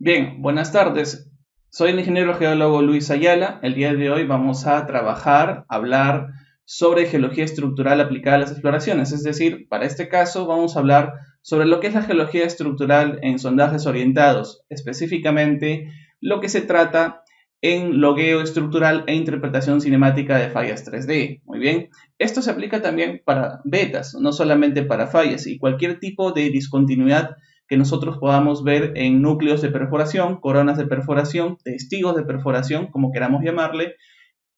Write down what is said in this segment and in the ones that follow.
Bien, buenas tardes. Soy el ingeniero geólogo Luis Ayala. El día de hoy vamos a hablar sobre geología estructural aplicada a las exploraciones. Es decir, para este caso vamos a hablar sobre lo que es la geología estructural en sondajes orientados, específicamente lo que se trata en logueo estructural e interpretación cinemática de fallas 3D. Muy bien, esto se aplica también para vetas, no solamente para fallas y cualquier tipo de discontinuidad que nosotros podamos ver en núcleos de perforación, coronas de perforación, testigos de perforación, como queramos llamarle,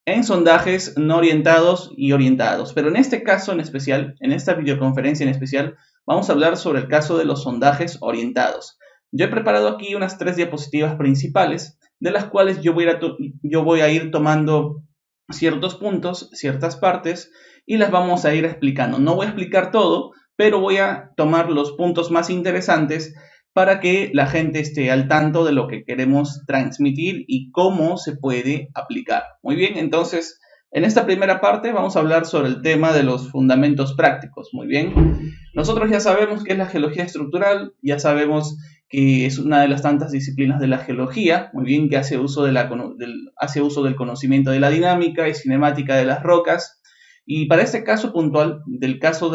en sondajes no orientados y orientados. Pero en este caso en especial, en esta videoconferencia en especial, vamos a hablar sobre el caso de los sondajes orientados. Yo he preparado aquí unas 3 diapositivas principales, de las cuales yo voy a ir tomando ciertos puntos, ciertas partes, y las vamos a ir explicando. No voy a explicar todo, pero voy a tomar los puntos más interesantes para que la gente esté al tanto de lo que queremos transmitir y cómo se puede aplicar. Muy bien, entonces, en esta primera parte vamos a hablar sobre el tema de los fundamentos prácticos. Muy bien, nosotros ya sabemos qué es la geología estructural, ya sabemos que es una de las tantas disciplinas de la geología, muy bien, que hace uso del conocimiento de la dinámica y cinemática de las rocas. Y para este caso puntual, del caso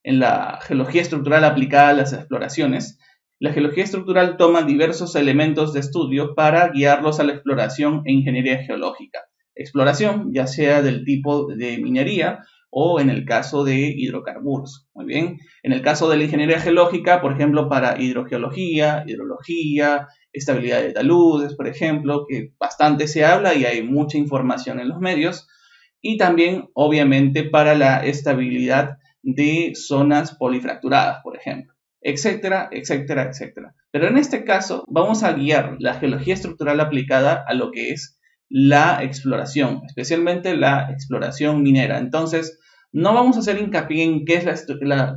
en la geología estructural aplicada a las exploraciones, la geología estructural toma diversos elementos de estudio para guiarlos a la exploración e ingeniería geológica. Exploración, ya sea del tipo de minería o en el caso de hidrocarburos. Muy bien. En el caso de la ingeniería geológica, por ejemplo, para hidrogeología, hidrología, estabilidad de taludes, por ejemplo, que bastante se habla y hay mucha información en los medios. Y también, obviamente, para la estabilidad de zonas polifracturadas, por ejemplo, etcétera, etcétera, etcétera. Pero en este caso vamos a guiar la geología estructural aplicada a lo que es la exploración, especialmente la exploración minera. Entonces, no vamos a hacer hincapié en qué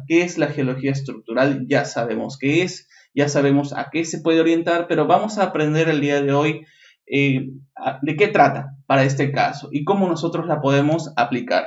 es la geología estructural, ya sabemos qué es, ya sabemos a qué se puede orientar, pero vamos a aprender el día de hoy de qué trata para este caso y cómo nosotros la podemos aplicar.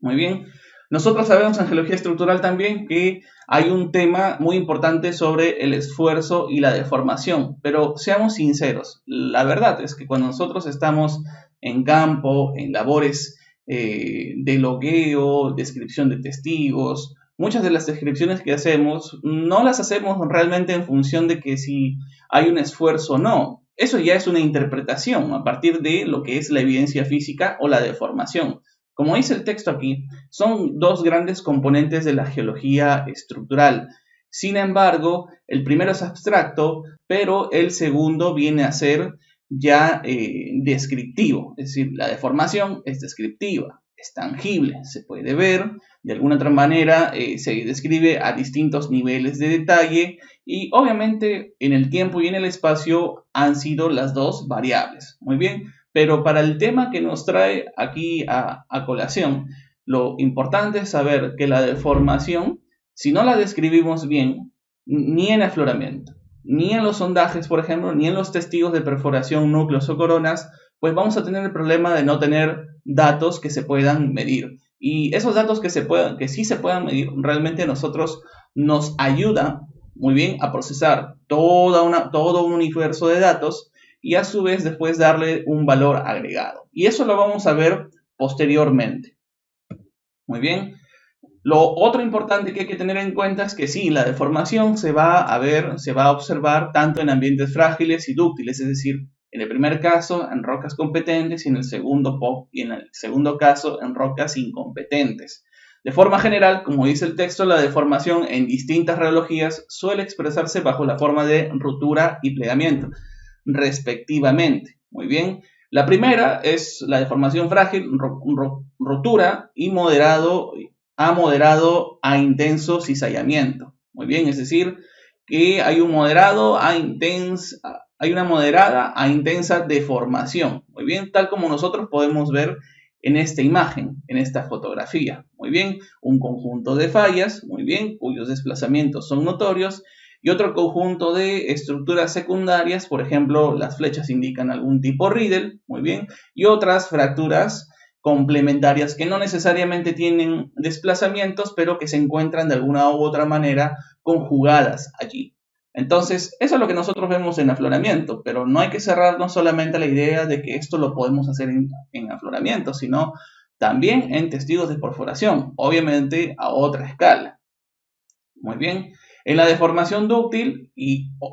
Muy bien. Nosotros sabemos en geología estructural también que hay un tema muy importante sobre el esfuerzo y la deformación, pero seamos sinceros, la verdad es que cuando nosotros estamos en campo, en labores de logueo, descripción de testigos, muchas de las descripciones que hacemos no las hacemos realmente en función de que si hay un esfuerzo o no. Eso ya es una interpretación a partir de lo que es la evidencia física o la deformación. Como dice el texto aquí, son dos grandes componentes de la geología estructural. Sin embargo, el primero es abstracto, pero el segundo viene a ser ya descriptivo. Es decir, la deformación es descriptiva, es tangible, se puede ver, de alguna otra manera se describe a distintos niveles de detalle y obviamente en el tiempo y en el espacio han sido las dos variables. Muy bien. Pero para el tema que nos trae aquí a colación, lo importante es saber que la deformación, si no la describimos bien, ni en afloramiento, ni en los sondajes, por ejemplo, ni en los testigos de perforación, núcleos o coronas, pues vamos a tener el problema de no tener datos que se puedan medir. Y esos datos que sí se puedan medir, realmente a nosotros nos ayuda muy bien a procesar todo un universo de datos y a su vez después darle un valor agregado. Y eso lo vamos a ver posteriormente. Muy bien. Lo otro importante que hay que tener en cuenta es que sí, la deformación se va a observar tanto en ambientes frágiles y dúctiles, es decir, en el primer caso en rocas competentes y en el segundo caso en rocas incompetentes. De forma general, como dice el texto, la deformación en distintas radiologías suele expresarse bajo la forma de ruptura y plegamiento, respectivamente. Muy bien. La primera es la deformación frágil, rotura y moderado a intenso cizallamiento. Muy bien, es decir, que hay una moderada a intensa deformación. Muy bien, tal como nosotros podemos ver en esta imagen, en esta fotografía. Muy bien, un conjunto de fallas, muy bien, cuyos desplazamientos son notorios, y otro conjunto de estructuras secundarias, por ejemplo, las flechas indican algún tipo Riedel, muy bien, y otras fracturas complementarias que no necesariamente tienen desplazamientos, pero que se encuentran de alguna u otra manera conjugadas allí. Entonces, eso es lo que nosotros vemos en afloramiento, pero no hay que cerrarnos solamente a la idea de que esto lo podemos hacer en afloramiento, sino también en testigos de perforación, obviamente a otra escala. Muy bien. En la deformación dúctil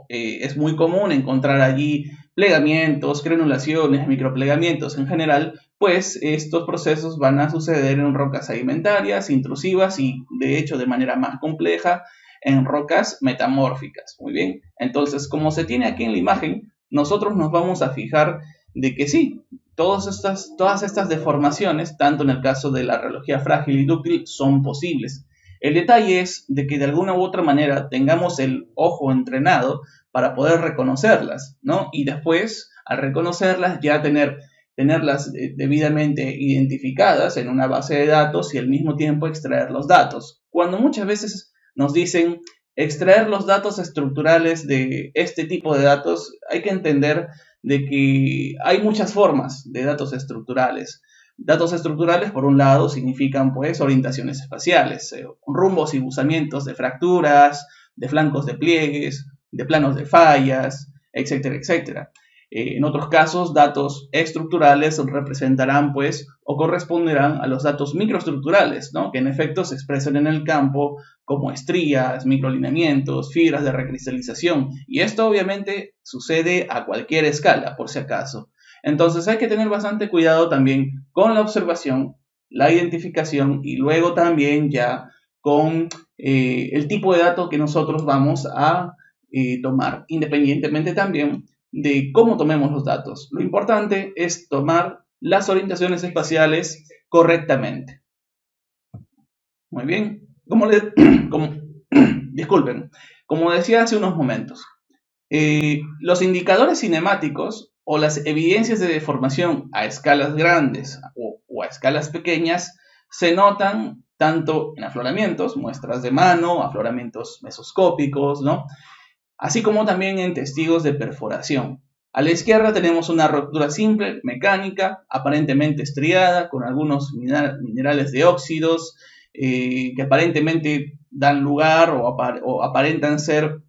es muy común encontrar allí plegamientos, granulaciones, microplegamientos en general, pues estos procesos van a suceder en rocas sedimentarias, intrusivas y de hecho de manera más compleja en rocas metamórficas. Muy bien. Entonces, como se tiene aquí en la imagen, nosotros nos vamos a fijar de que sí, todas estas deformaciones, tanto en el caso de la reología frágil y dúctil, son posibles. El detalle es de que de alguna u otra manera tengamos el ojo entrenado para poder reconocerlas, ¿no? Y después, al reconocerlas, ya tenerlas debidamente identificadas en una base de datos y al mismo tiempo extraer los datos. Cuando muchas veces nos dicen extraer los datos estructurales de este tipo de datos, hay que entender de que hay muchas formas de datos estructurales. Datos estructurales, por un lado, significan pues orientaciones espaciales, rumbos y buzamientos de fracturas, de flancos de pliegues, de planos de fallas, etcétera, etcétera. En otros casos, datos estructurales representarán pues o corresponderán a los datos microestructurales, ¿no? Que en efecto se expresan en el campo como estrías, microlineamientos, fibras de recristalización. Y esto obviamente sucede a cualquier escala, por si acaso. Entonces hay que tener bastante cuidado también con la observación, la identificación y luego también ya con el tipo de dato que nosotros vamos a tomar, independientemente también de cómo tomemos los datos. Lo importante es tomar las orientaciones espaciales correctamente. Muy bien. Disculpen, como decía hace unos momentos, los indicadores cinemáticos o las evidencias de deformación a escalas grandes o a escalas pequeñas se notan tanto en afloramientos, muestras de mano, afloramientos mesoscópicos, ¿no? Así como también en testigos de perforación. A la izquierda tenemos una ruptura simple, mecánica, aparentemente estriada, con algunos minerales de óxidos que aparentemente dan lugar o aparentan ser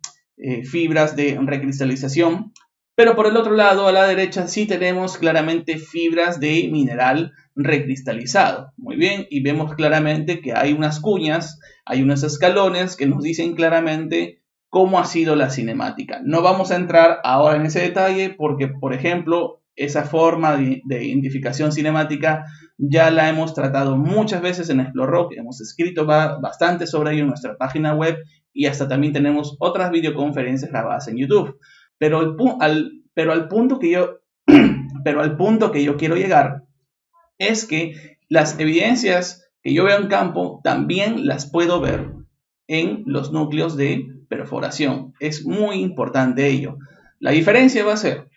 fibras de recristalización. Pero por el otro lado, a la derecha, sí tenemos claramente fibras de mineral recristalizado. Muy bien, y vemos claramente que hay unas cuñas, hay unos escalones que nos dicen claramente cómo ha sido la cinemática. No vamos a entrar ahora en ese detalle porque, por ejemplo, esa forma de identificación cinemática ya la hemos tratado muchas veces en Explorock, hemos escrito bastante sobre ello en nuestra página web y hasta también tenemos otras videoconferencias grabadas en YouTube. Pero al punto que yo quiero llegar es que las evidencias que yo veo en campo también las puedo ver en los núcleos de perforación. Es muy importante ello. La diferencia va a ser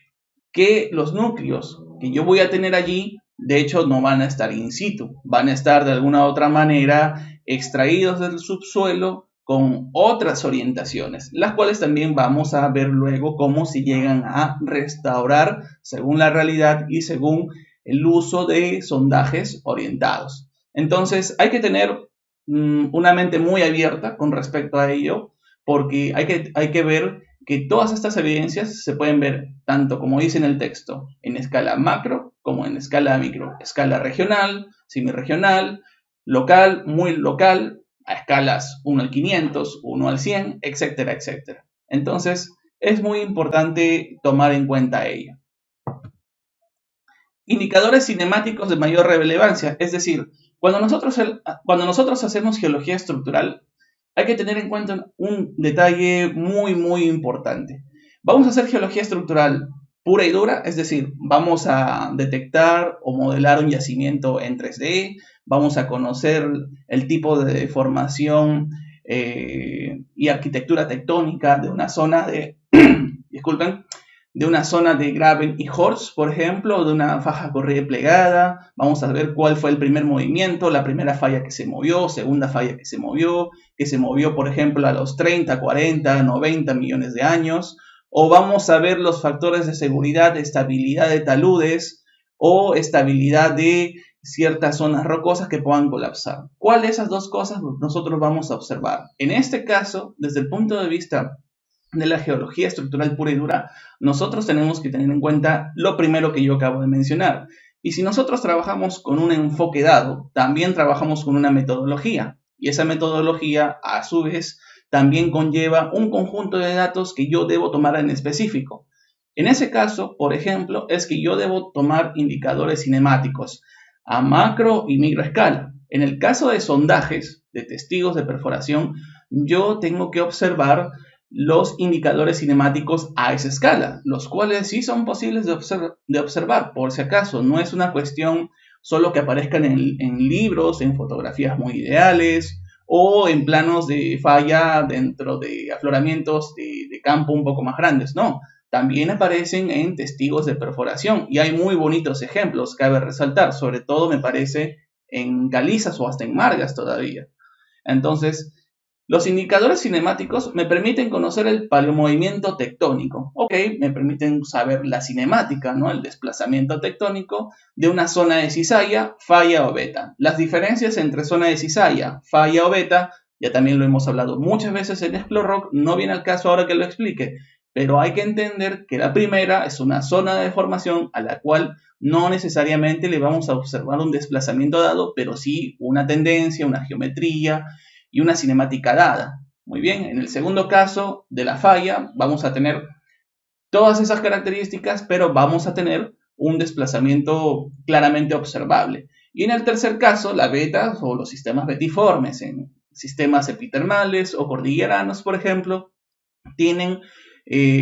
que los núcleos que yo voy a tener allí, de hecho, no van a estar in situ, van a estar de alguna u otra manera extraídos del subsuelo con otras orientaciones, las cuales también vamos a ver luego cómo se llegan a restaurar según la realidad y según el uso de sondajes orientados. Entonces, hay que tener una mente muy abierta con respecto a ello, porque hay que ver que todas estas evidencias se pueden ver tanto, como dice en el texto, en escala macro como en escala micro, escala regional, semiregional, local, muy local, a escalas 1 al 500, 1 al 100, etcétera, etcétera. Entonces, es muy importante tomar en cuenta ello. Indicadores cinemáticos de mayor relevancia, es decir, cuando nosotros hacemos geología estructural, hay que tener en cuenta un detalle muy, muy importante. Vamos a hacer geología estructural pura y dura, es decir, vamos a detectar o modelar un yacimiento en 3D, vamos a conocer el tipo de deformación y arquitectura tectónica de una zona de, disculpen, de una zona de Graben y Horst, por ejemplo, de una faja corrida y plegada. Vamos a ver cuál fue el primer movimiento, la primera falla que se movió, segunda falla que se movió, por ejemplo, a los 30, 40, 90 millones de años. O vamos a ver los factores de seguridad, estabilidad de taludes o estabilidad de ciertas zonas rocosas que puedan colapsar. ¿Cuál de esas dos cosas nosotros vamos a observar? En este caso, desde el punto de vista de la geología estructural pura y dura, nosotros tenemos que tener en cuenta lo primero que yo acabo de mencionar. Y si nosotros trabajamos con un enfoque dado, también trabajamos con una metodología. Y esa metodología, a su vez, también conlleva un conjunto de datos que yo debo tomar en específico. En ese caso, por ejemplo, es que yo debo tomar indicadores cinemáticos a macro y microescala. En el caso de sondajes de testigos de perforación, yo tengo que observar los indicadores cinemáticos a esa escala, los cuales sí son posibles de observar, por si acaso. No es una cuestión solo que aparezcan en libros, en fotografías muy ideales o en planos de falla dentro de afloramientos de campo un poco más grandes. No, también aparecen en testigos de perforación y hay muy bonitos ejemplos, cabe resaltar, sobre todo me parece en calizas o hasta en margas todavía. Entonces, los indicadores cinemáticos me permiten conocer el paleomovimiento tectónico. Ok, me permiten saber la cinemática, ¿no? El desplazamiento tectónico de una zona de cizalla, falla o beta. Las diferencias entre zona de cizalla, falla o beta, ya también lo hemos hablado muchas veces en Explorock, no viene al caso ahora que lo explique, pero hay que entender que la primera es una zona de deformación a la cual no necesariamente le vamos a observar un desplazamiento dado, pero sí una tendencia, una geometría y una cinemática dada. Muy bien, en el segundo caso de la falla vamos a tener todas esas características, pero vamos a tener un desplazamiento claramente observable. Y en el tercer caso, la beta o los sistemas betiformes en sistemas epitermales o cordilleranos, por ejemplo, tienen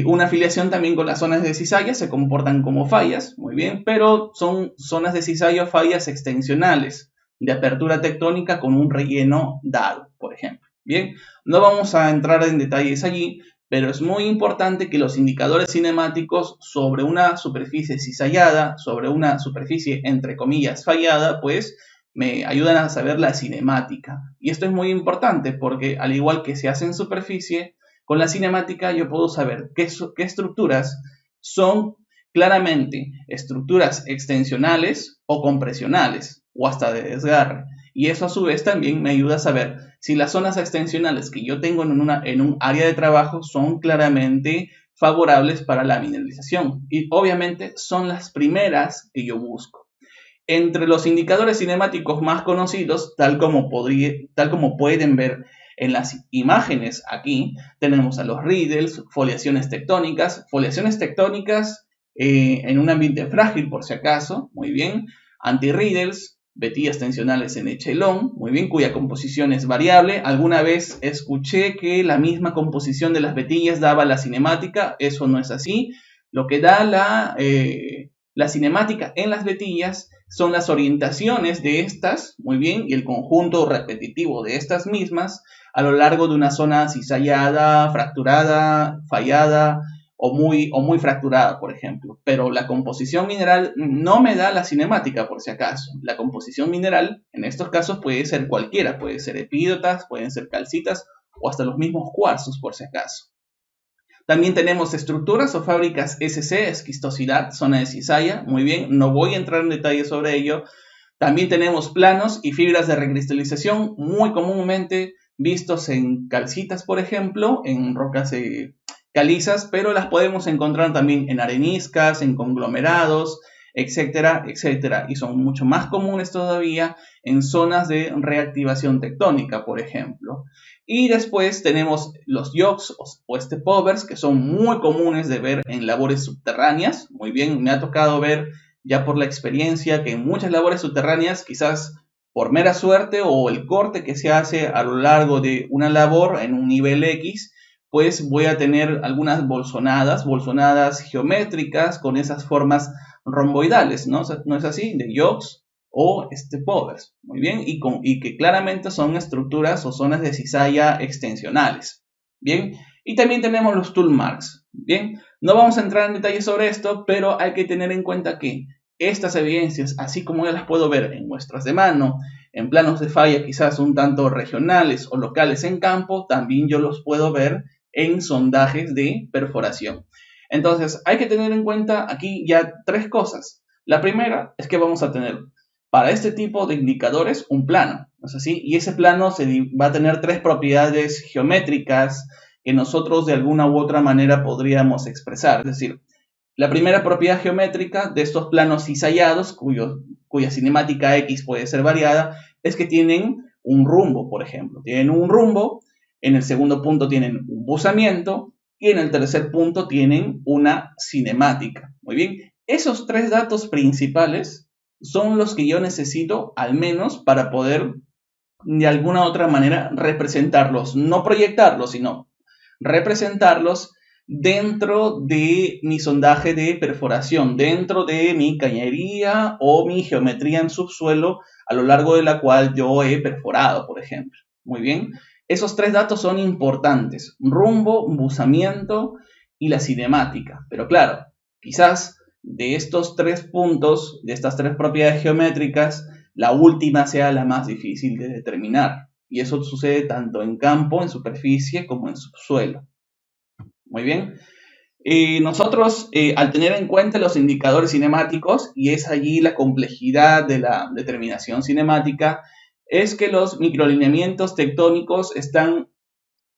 una afiliación también con las zonas de cizalla, se comportan como fallas, muy bien, pero son zonas de cizalla o fallas extensionales de apertura tectónica con un relleno dado, por ejemplo. Bien, no vamos a entrar en detalles allí, pero es muy importante que los indicadores cinemáticos sobre una superficie cizallada, sobre una superficie entre comillas fallada, pues me ayudan a saber la cinemática. Y esto es muy importante porque al igual que se hace en superficie, con la cinemática yo puedo saber qué estructuras son claramente estructuras extensionales o compresionales o hasta de desgarre. Y eso a su vez también me ayuda a saber si las zonas extensionales que yo tengo en un área de trabajo son claramente favorables para la mineralización. Y obviamente son las primeras que yo busco. Entre los indicadores cinemáticos más conocidos, tal como pueden ver en las imágenes aquí, tenemos a los riddles, foliaciones tectónicas en un ambiente frágil por si acaso, muy bien, anti-riddles, vetillas tensionales en echelón, muy bien, cuya composición es variable. Alguna vez escuché que la misma composición de las vetillas daba la cinemática, eso no es así. Lo que da la cinemática en las vetillas son las orientaciones de estas, muy bien, y el conjunto repetitivo de estas mismas a lo largo de una zona cizallada, fracturada, fallada o muy fracturada, por ejemplo. Pero la composición mineral no me da la cinemática, por si acaso. La composición mineral, en estos casos, puede ser cualquiera. Puede ser epídotas, pueden ser calcitas o hasta los mismos cuarzos, por si acaso. También tenemos estructuras o fábricas SC, esquistosidad, zona de cizalla. Muy bien, no voy a entrar en detalle sobre ello. También tenemos planos y fibras de recristalización, muy comúnmente vistos en calcitas, por ejemplo, en rocas calizas, pero las podemos encontrar también en areniscas, en conglomerados, etcétera, etcétera. Y son mucho más comunes todavía en zonas de reactivación tectónica, por ejemplo. Y después tenemos los yokes o stepovers, que son muy comunes de ver en labores subterráneas. Muy bien, me ha tocado ver ya por la experiencia que en muchas labores subterráneas, quizás por mera suerte o el corte que se hace a lo largo de una labor en un nivel X, pues voy a tener algunas bolsonadas geométricas con esas formas romboidales, ¿no? ¿No es así? De yokes o stepovers, muy bien, y que claramente son estructuras o zonas de cizalla extensionales, bien, y también tenemos los tool marks, bien, no vamos a entrar en detalles sobre esto, pero hay que tener en cuenta que estas evidencias, así como yo las puedo ver en muestras de mano, en planos de falla quizás un tanto regionales o locales en campo, también yo los puedo ver en sondajes de perforación. Entonces, hay que tener en cuenta aquí ya tres cosas. La primera es que vamos a tener para este tipo de indicadores un plano, ¿no es así? Y ese plano va a tener tres propiedades geométricas que nosotros de alguna u otra manera podríamos expresar. Es decir, la primera propiedad geométrica de estos planos cisallados, cuya cinemática X puede ser variada, es que tienen un rumbo, por ejemplo. Tienen un rumbo, en el segundo punto tienen un buzamiento y en el tercer punto tienen una cinemática. Muy bien, esos tres datos principales son los que yo necesito al menos para poder de alguna u otra manera representarlos, no proyectarlos, sino representarlos dentro de mi sondaje de perforación, dentro de mi cañería o mi geometría en subsuelo a lo largo de la cual yo he perforado, por ejemplo. Muy bien, esos tres datos son importantes: rumbo, buzamiento y la cinemática. Pero claro, quizás de estos tres puntos, de estas tres propiedades geométricas, la última sea la más difícil de determinar. Y eso sucede tanto en campo, en superficie, como en subsuelo. Muy bien. Nosotros, al tener en cuenta los indicadores cinemáticos, y es allí la complejidad de la determinación cinemática, es que los microlineamientos tectónicos están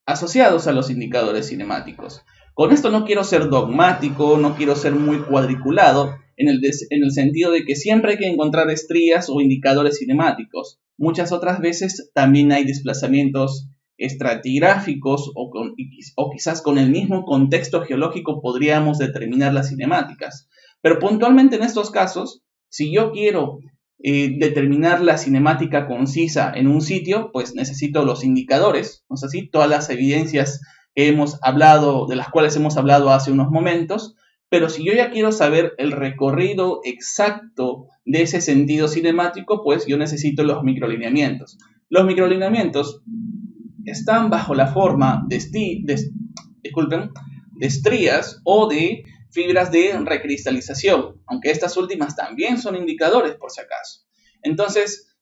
asociados a los indicadores cinemáticos. Con esto no quiero ser dogmático, no quiero ser muy cuadriculado, en el sentido de que siempre hay que encontrar estrías o indicadores cinemáticos. Muchas otras veces también hay desplazamientos estratigráficos o quizás con el mismo contexto geológico podríamos determinar las cinemáticas. Pero puntualmente en estos casos, si yo quiero determinar la cinemática concisa en un sitio, pues necesito los indicadores, ¿no es así? Todas las evidencias que hemos hablado, de las cuales hemos hablado hace unos momentos, pero si yo ya quiero saber el recorrido exacto de ese sentido cinemático, pues yo necesito los microlineamientos. Los microlineamientos están bajo la forma de estrías o de fibras de recristalización, aunque estas últimas también son indicadores por si acaso. Entonces,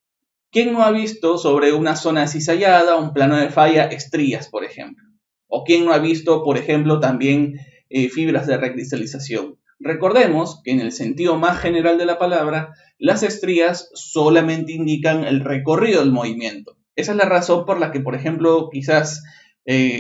¿quién no ha visto sobre una zona cizallada, un plano de falla, estrías, por ejemplo? ¿O quién no ha visto, por ejemplo, también fibras de recristalización? Recordemos que en el sentido más general de la palabra, las estrías solamente indican el recorrido del movimiento. Esa es la razón por la que, por ejemplo, quizás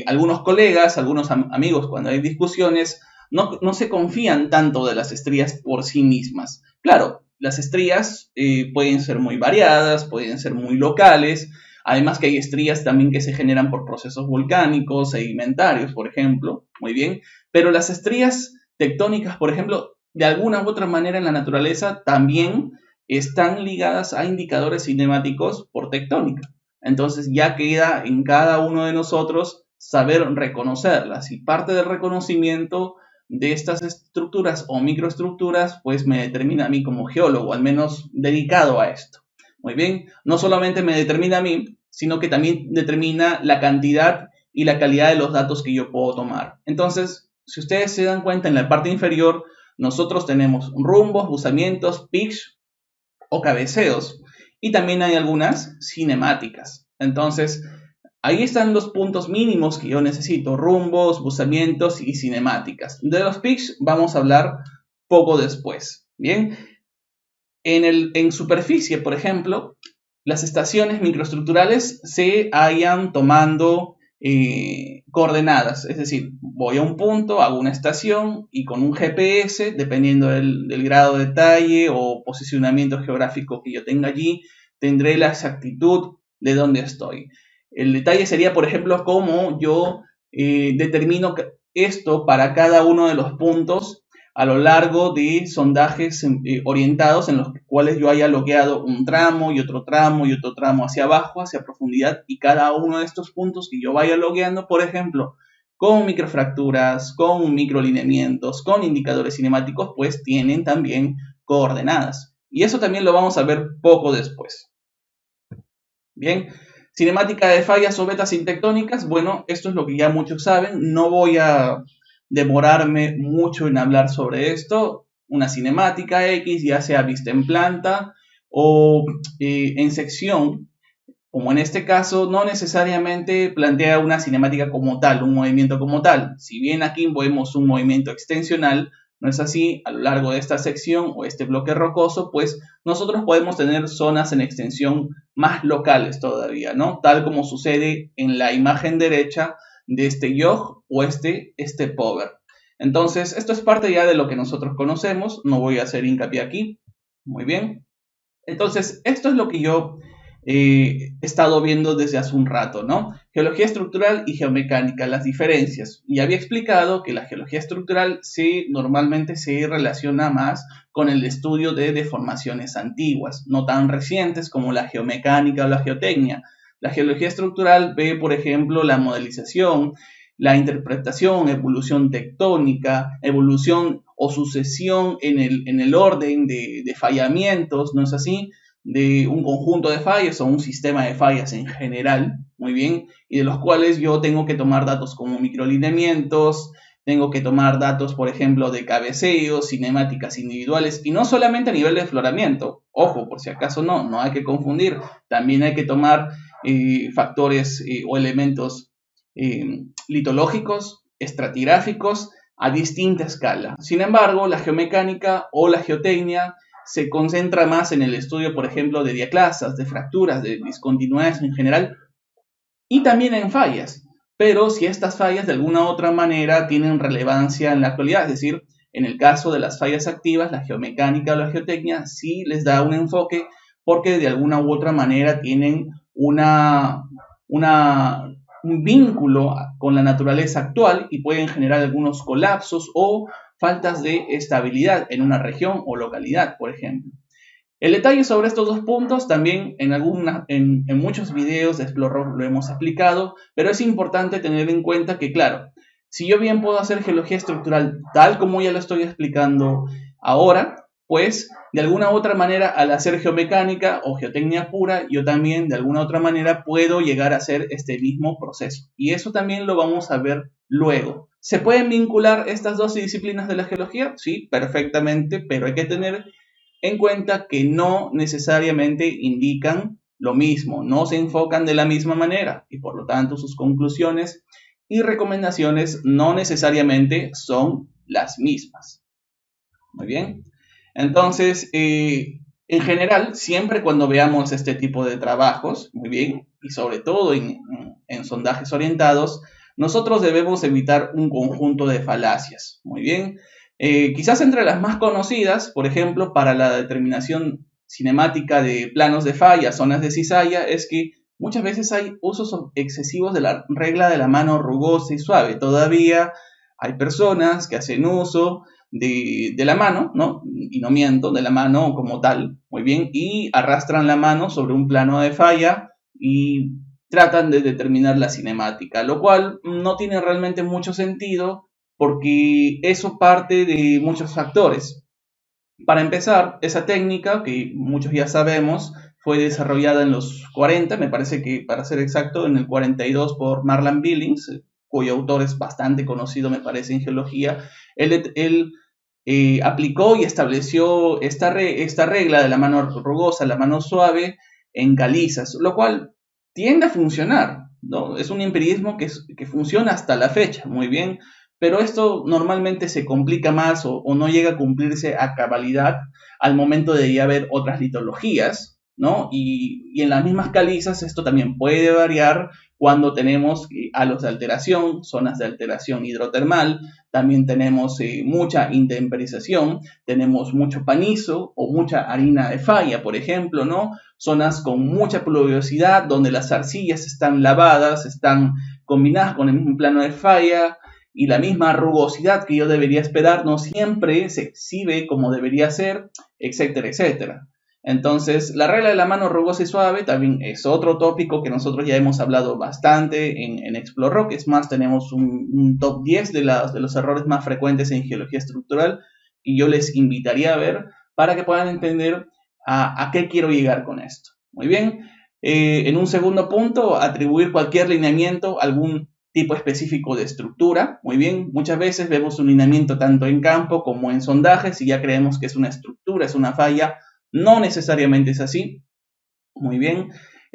algunos colegas, algunos amigos, cuando hay discusiones, no se confían tanto de las estrías por sí mismas. Claro, las estrías pueden ser muy variadas, pueden ser muy locales, además que hay estrías también que se generan por procesos volcánicos, sedimentarios, por ejemplo, muy bien, pero las estrías tectónicas, por ejemplo, de alguna u otra manera en la naturaleza también están ligadas a indicadores cinemáticos por tectónica. Entonces ya queda en cada uno de nosotros saber reconocerlas, y parte del reconocimiento de estas estructuras o microestructuras pues me determina a mí como geólogo, al menos dedicado a esto. Muy bien, no solamente me determina a mí, sino que también determina la cantidad y la calidad de los datos que yo puedo tomar. Entonces, si ustedes se dan cuenta, en la parte inferior nosotros tenemos rumbos, buzamientos, pitch o cabeceos, y también hay algunas cinemáticas. Entonces, ahí están los puntos mínimos que yo necesito: rumbos, buzamientos y cinemáticas. De los pitch vamos a hablar poco después. Bien, en superficie, por ejemplo, las estaciones microestructurales se hallan tomando coordenadas, es decir, voy a un punto, hago una estación y con un GPS, dependiendo del grado de detalle o posicionamiento geográfico que yo tenga allí, tendré la exactitud de dónde estoy. El detalle sería, por ejemplo, cómo yo determino esto para cada uno de los puntos a lo largo de sondajes orientados en los cuales yo haya logueado un tramo y otro tramo y otro tramo hacia abajo, hacia profundidad, y cada uno de estos puntos que yo vaya logueando, por ejemplo, con microfracturas, con microlineamientos, con indicadores cinemáticos, pues tienen también coordenadas. Y eso también lo vamos a ver poco después. Bien, cinemática de fallas o vetas intectónicas. Bueno, esto es lo que ya muchos saben. No voy a demorarme mucho en hablar sobre esto. Una cinemática X, ya sea vista en planta o en sección, como en este caso, no necesariamente plantea una cinemática como tal, un movimiento como tal. Si bien aquí vemos un movimiento extensional, no es así. A lo largo de esta sección o este bloque rocoso, pues nosotros podemos tener zonas en extensión más locales todavía, ¿no? Tal como sucede en la imagen derecha, de este YoG o este power. Entonces, esto es parte ya de lo que nosotros conocemos, no voy a hacer hincapié aquí. Muy bien. Entonces, esto es lo que yo he estado viendo desde hace un rato, ¿no? Geología estructural y geomecánica, las diferencias. Y había explicado que la geología estructural normalmente se relaciona más con el estudio de deformaciones antiguas, no tan recientes como la geomecánica o la geotecnia. La geología estructural ve, por ejemplo, la modelización, la interpretación, evolución tectónica, evolución o sucesión en el orden de fallamientos, ¿no es así? De un conjunto de fallas o un sistema de fallas en general, muy bien, y de los cuales yo tengo que tomar datos como microlineamientos, tengo que tomar datos, por ejemplo, de cabeceo, cinemáticas individuales, y no solamente a nivel de afloramiento, ojo, por si acaso no hay que confundir, también hay que tomar factores o elementos litológicos, estratigráficos, a distinta escala. Sin embargo, la geomecánica o la geotecnia se concentra más en el estudio, por ejemplo, de diaclasas, de fracturas, de discontinuidades en general, y también en fallas. Pero si estas fallas de alguna u otra manera tienen relevancia en la actualidad, es decir, en el caso de las fallas activas, la geomecánica o la geotecnia sí les da un enfoque porque de alguna u otra manera tienen un vínculo con la naturaleza actual y pueden generar algunos colapsos o faltas de estabilidad en una región o localidad, por ejemplo. El detalle sobre estos dos puntos también en muchos videos de Explore lo hemos explicado, pero es importante tener en cuenta que, claro, si yo bien puedo hacer geología estructural tal como ya lo estoy explicando ahora, pues de alguna u otra manera al hacer geomecánica o geotecnia pura, yo también de alguna u otra manera puedo llegar a hacer este mismo proceso. Y eso también lo vamos a ver luego. ¿Se pueden vincular estas dos disciplinas de la geología? Sí, perfectamente, pero hay que tener en cuenta que no necesariamente indican lo mismo, no se enfocan de la misma manera y por lo tanto sus conclusiones y recomendaciones no necesariamente son las mismas. Muy bien. Entonces, en general, siempre cuando veamos este tipo de trabajos, muy bien, y sobre todo en sondajes orientados, nosotros debemos evitar un conjunto de falacias. Muy bien. Quizás entre las más conocidas, por ejemplo, para la determinación cinemática de planos de falla, zonas de cizalla, es que muchas veces hay usos excesivos de la regla de la mano rugosa y suave. Todavía hay personas que hacen uso de la mano, ¿no? Y no miento, de la mano como tal, muy bien, y arrastran la mano sobre un plano de falla y tratan de determinar la cinemática, lo cual no tiene realmente mucho sentido porque eso parte de muchos factores. Para empezar, esa técnica, que muchos ya sabemos, fue desarrollada en los 40, me parece que para ser exacto, en el 42 por Marland Billings, cuyo autor es bastante conocido, me parece, en geología. Él aplicó y estableció esta regla de la mano rugosa, la mano suave, en calizas, lo cual tiende a funcionar, ¿no? Es un empirismo que funciona hasta la fecha, muy bien, pero esto normalmente se complica más o no llega a cumplirse a cabalidad al momento de ya ver otras litologías, ¿no? Y en las mismas calizas esto también puede variar cuando tenemos halos de alteración, zonas de alteración hidrotermal, también tenemos mucha intemperización, tenemos mucho panizo o mucha harina de falla, por ejemplo, ¿no? Zonas con mucha pluviosidad donde las arcillas están lavadas, están combinadas con el mismo plano de falla, y la misma rugosidad que yo debería esperar no siempre se exhibe como debería ser, etcétera, etcétera. Entonces, la regla de la mano rugosa y suave también es otro tópico que nosotros ya hemos hablado bastante en Explore. Es más, tenemos un top 10 de los errores más frecuentes en geología estructural y yo les invitaría a ver para que puedan entender a qué quiero llegar con esto. Muy bien. En un segundo punto, atribuir cualquier lineamiento a algún tipo específico de estructura. Muy bien, muchas veces vemos un lineamiento tanto en campo como en sondajes y ya creemos que es una estructura, es una falla. No necesariamente es así. Muy bien.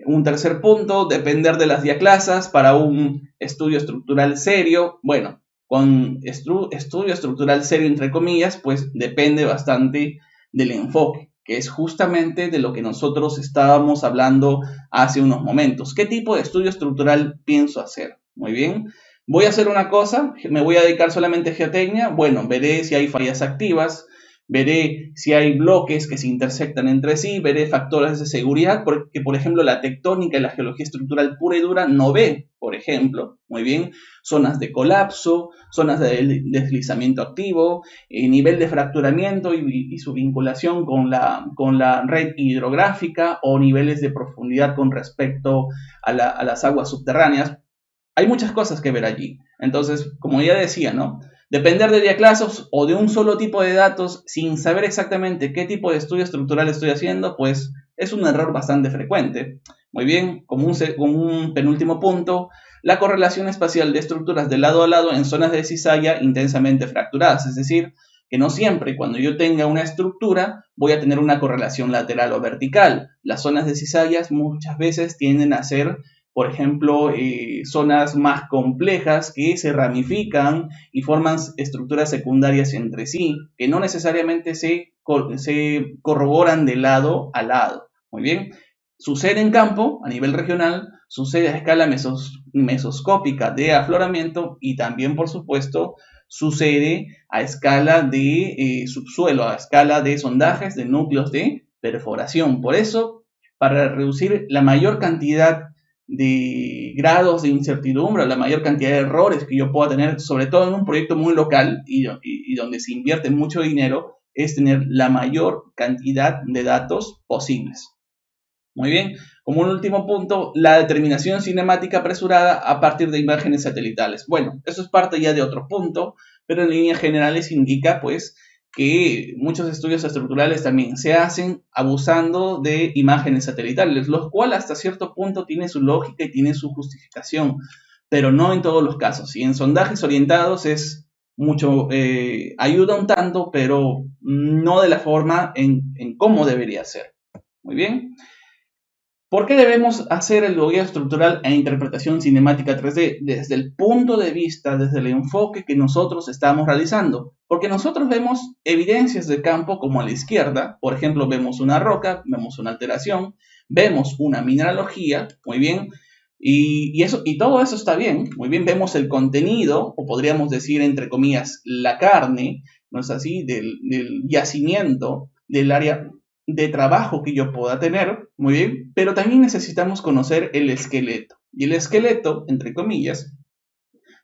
Un tercer punto, depender de las diaclasas para un estudio estructural serio. Bueno, con estudio estructural serio, entre comillas, pues depende bastante del enfoque, que es justamente de lo que nosotros estábamos hablando hace unos momentos. ¿Qué tipo de estudio estructural pienso hacer? Muy bien. Voy a hacer una cosa, me voy a dedicar solamente a geotecnia, bueno, veré si hay fallas activas, veré si hay bloques que se intersectan entre sí, veré factores de seguridad, porque por ejemplo la tectónica y la geología estructural pura y dura no ve, por ejemplo, muy bien, zonas de colapso, zonas de deslizamiento activo, nivel de fracturamiento y su vinculación con la red hidrográfica o niveles de profundidad con respecto a las aguas subterráneas. Hay muchas cosas que ver allí. Entonces, como ya decía, ¿no? Depender de diaclasos o de un solo tipo de datos sin saber exactamente qué tipo de estudio estructural estoy haciendo, pues es un error bastante frecuente. Muy bien, como un penúltimo punto, la correlación espacial de estructuras de lado a lado en zonas de cizalla intensamente fracturadas, es decir, que no siempre cuando yo tenga una estructura voy a tener una correlación lateral o vertical. Las zonas de cizallas muchas veces tienden a ser, por ejemplo, zonas más complejas que se ramifican y forman estructuras secundarias entre sí, que no necesariamente se corroboran de lado a lado. Muy bien, sucede en campo, a nivel regional, sucede a escala mesoscópica de afloramiento y también, por supuesto, sucede a escala de subsuelo, a escala de sondajes de núcleos de perforación. Por eso, para reducir la mayor cantidad de grados de incertidumbre, la mayor cantidad de errores que yo pueda tener, sobre todo en un proyecto muy local y donde se invierte mucho dinero, es tener la mayor cantidad de datos posibles. Muy bien, como un último punto, la determinación cinemática apresurada a partir de imágenes satelitales. Bueno, eso es parte ya de otro punto, pero en líneas generales indica pues que muchos estudios estructurales también se hacen abusando de imágenes satelitales, los cuales hasta cierto punto tienen su lógica y tienen su justificación, pero no en todos los casos. Y en sondajes orientados es mucho, ayuda un tanto, pero no de la forma en cómo debería ser. Muy bien. ¿Por qué debemos hacer el logueo estructural e interpretación cinemática 3D? Desde el punto de vista, desde el enfoque que nosotros estamos realizando. Porque nosotros vemos evidencias de campo como a la izquierda, por ejemplo, vemos una roca, vemos una alteración, vemos una mineralogía, muy bien, y todo eso está bien, muy bien, vemos el contenido, o podríamos decir, entre comillas, la carne, ¿no es así?, del yacimiento del área de trabajo que yo pueda tener, muy bien, pero también necesitamos conocer el esqueleto. Y el esqueleto, entre comillas,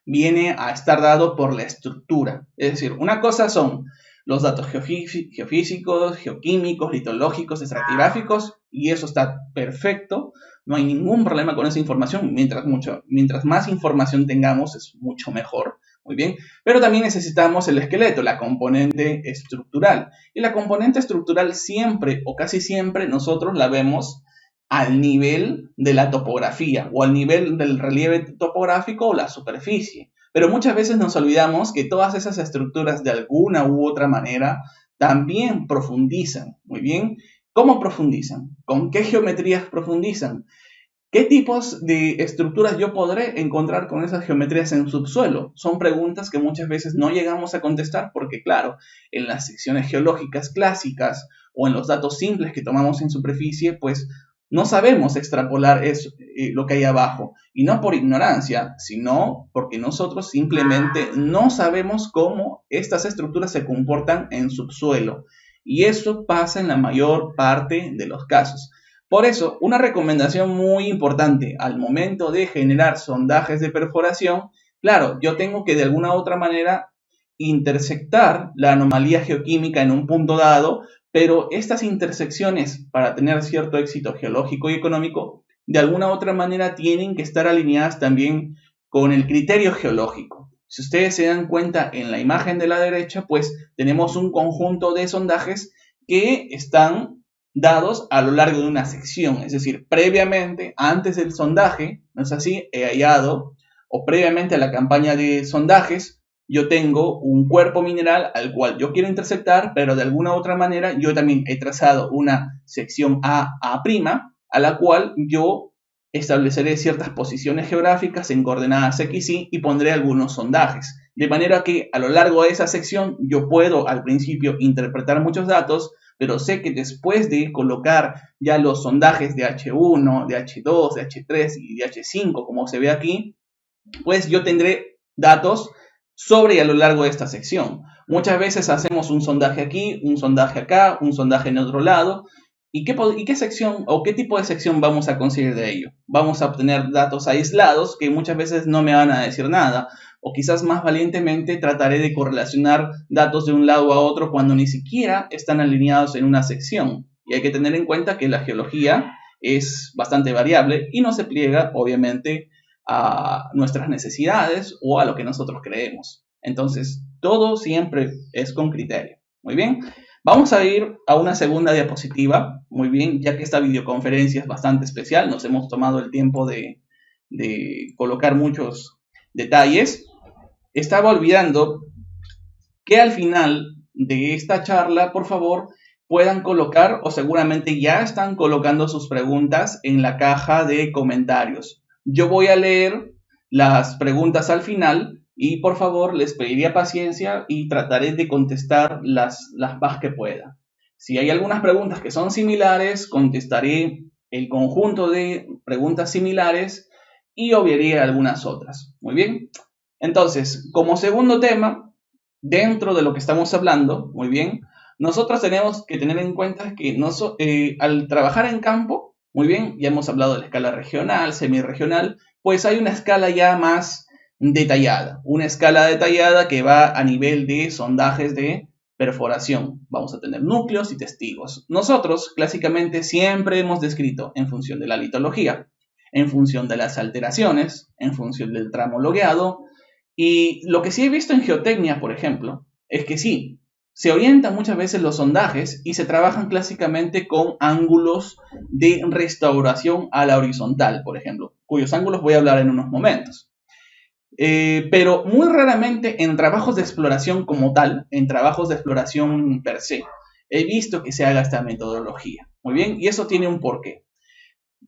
viene a estar dado por la estructura. Es decir, una cosa son los datos geofísicos, geoquímicos, litológicos, estratigráficos, y eso está perfecto. No hay ningún problema con esa información. Mientras más información tengamos, es mucho mejor. Muy bien, pero también necesitamos el esqueleto, la componente estructural. Y la componente estructural siempre o casi siempre nosotros la vemos al nivel de la topografía o al nivel del relieve topográfico o la superficie. Pero muchas veces nos olvidamos que todas esas estructuras de alguna u otra manera también profundizan. Muy bien, ¿cómo profundizan? ¿Con qué geometrías profundizan? ¿Qué tipos de estructuras yo podré encontrar con esas geometrías en subsuelo? Son preguntas que muchas veces no llegamos a contestar porque, claro, en las secciones geológicas clásicas o en los datos simples que tomamos en superficie, pues no sabemos extrapolar lo que hay abajo. Y no por ignorancia, sino porque nosotros simplemente no sabemos cómo estas estructuras se comportan en subsuelo. Y eso pasa en la mayor parte de los casos. Por eso, una recomendación muy importante al momento de generar sondajes de perforación, claro, yo tengo que de alguna u otra manera intersectar la anomalía geoquímica en un punto dado, pero estas intersecciones, para tener cierto éxito geológico y económico, de alguna u otra manera tienen que estar alineadas también con el criterio geológico. Si ustedes se dan cuenta en la imagen de la derecha, pues tenemos un conjunto de sondajes que están dados a lo largo de una sección, es decir, previamente, antes del sondaje, ¿no es así?, he hallado, o previamente a la campaña de sondajes, yo tengo un cuerpo mineral al cual yo quiero intersectar, pero de alguna u otra manera yo también he trazado una sección A, A', a la cual yo estableceré ciertas posiciones geográficas en coordenadas X, Y pondré algunos sondajes. De manera que a lo largo de esa sección yo puedo al principio interpretar muchos datos, pero sé que después de colocar ya los sondajes de H1, de H2, de H3 y de H5, como se ve aquí, pues yo tendré datos sobre y a lo largo de esta sección. Muchas veces hacemos un sondaje aquí, un sondaje acá, un sondaje en otro lado. ¿Y qué sección o qué tipo de sección vamos a conseguir de ello? Vamos a obtener datos aislados que muchas veces no me van a decir nada. O quizás más valientemente trataré de correlacionar datos de un lado a otro cuando ni siquiera están alineados en una sección. Y hay que tener en cuenta que la geología es bastante variable y no se pliega, obviamente, a nuestras necesidades o a lo que nosotros creemos. Entonces, todo siempre es con criterio. Muy bien. Vamos a ir a una segunda diapositiva. Muy bien, ya que esta videoconferencia es bastante especial, nos hemos tomado el tiempo de colocar muchos detalles. Estaba olvidando que al final de esta charla, por favor, puedan colocar, o seguramente ya están colocando sus preguntas en la caja de comentarios. Yo voy a leer las preguntas al final y por favor les pediría paciencia y trataré de contestar las más que pueda. Si hay algunas preguntas que son similares, contestaré el conjunto de preguntas similares y obviaré algunas otras. Muy bien. Entonces, como segundo tema, dentro de lo que estamos hablando, muy bien, nosotros tenemos que tener en cuenta que al trabajar en campo, muy bien, ya hemos hablado de la escala regional, semirregional, pues hay una escala ya más detallada, una escala detallada que va a nivel de sondajes de perforación. Vamos a tener núcleos y testigos. Nosotros, clásicamente, siempre hemos descrito en función de la litología, en función de las alteraciones, en función del tramo logueado. Y lo que sí he visto en geotecnia, por ejemplo, es que sí, se orientan muchas veces los sondajes y se trabajan clásicamente con ángulos de restauración a la horizontal, por ejemplo, cuyos ángulos voy a hablar en unos momentos. Pero muy raramente en trabajos de exploración como tal, en trabajos de exploración per se, he visto que se haga esta metodología. Muy bien, y eso tiene un porqué.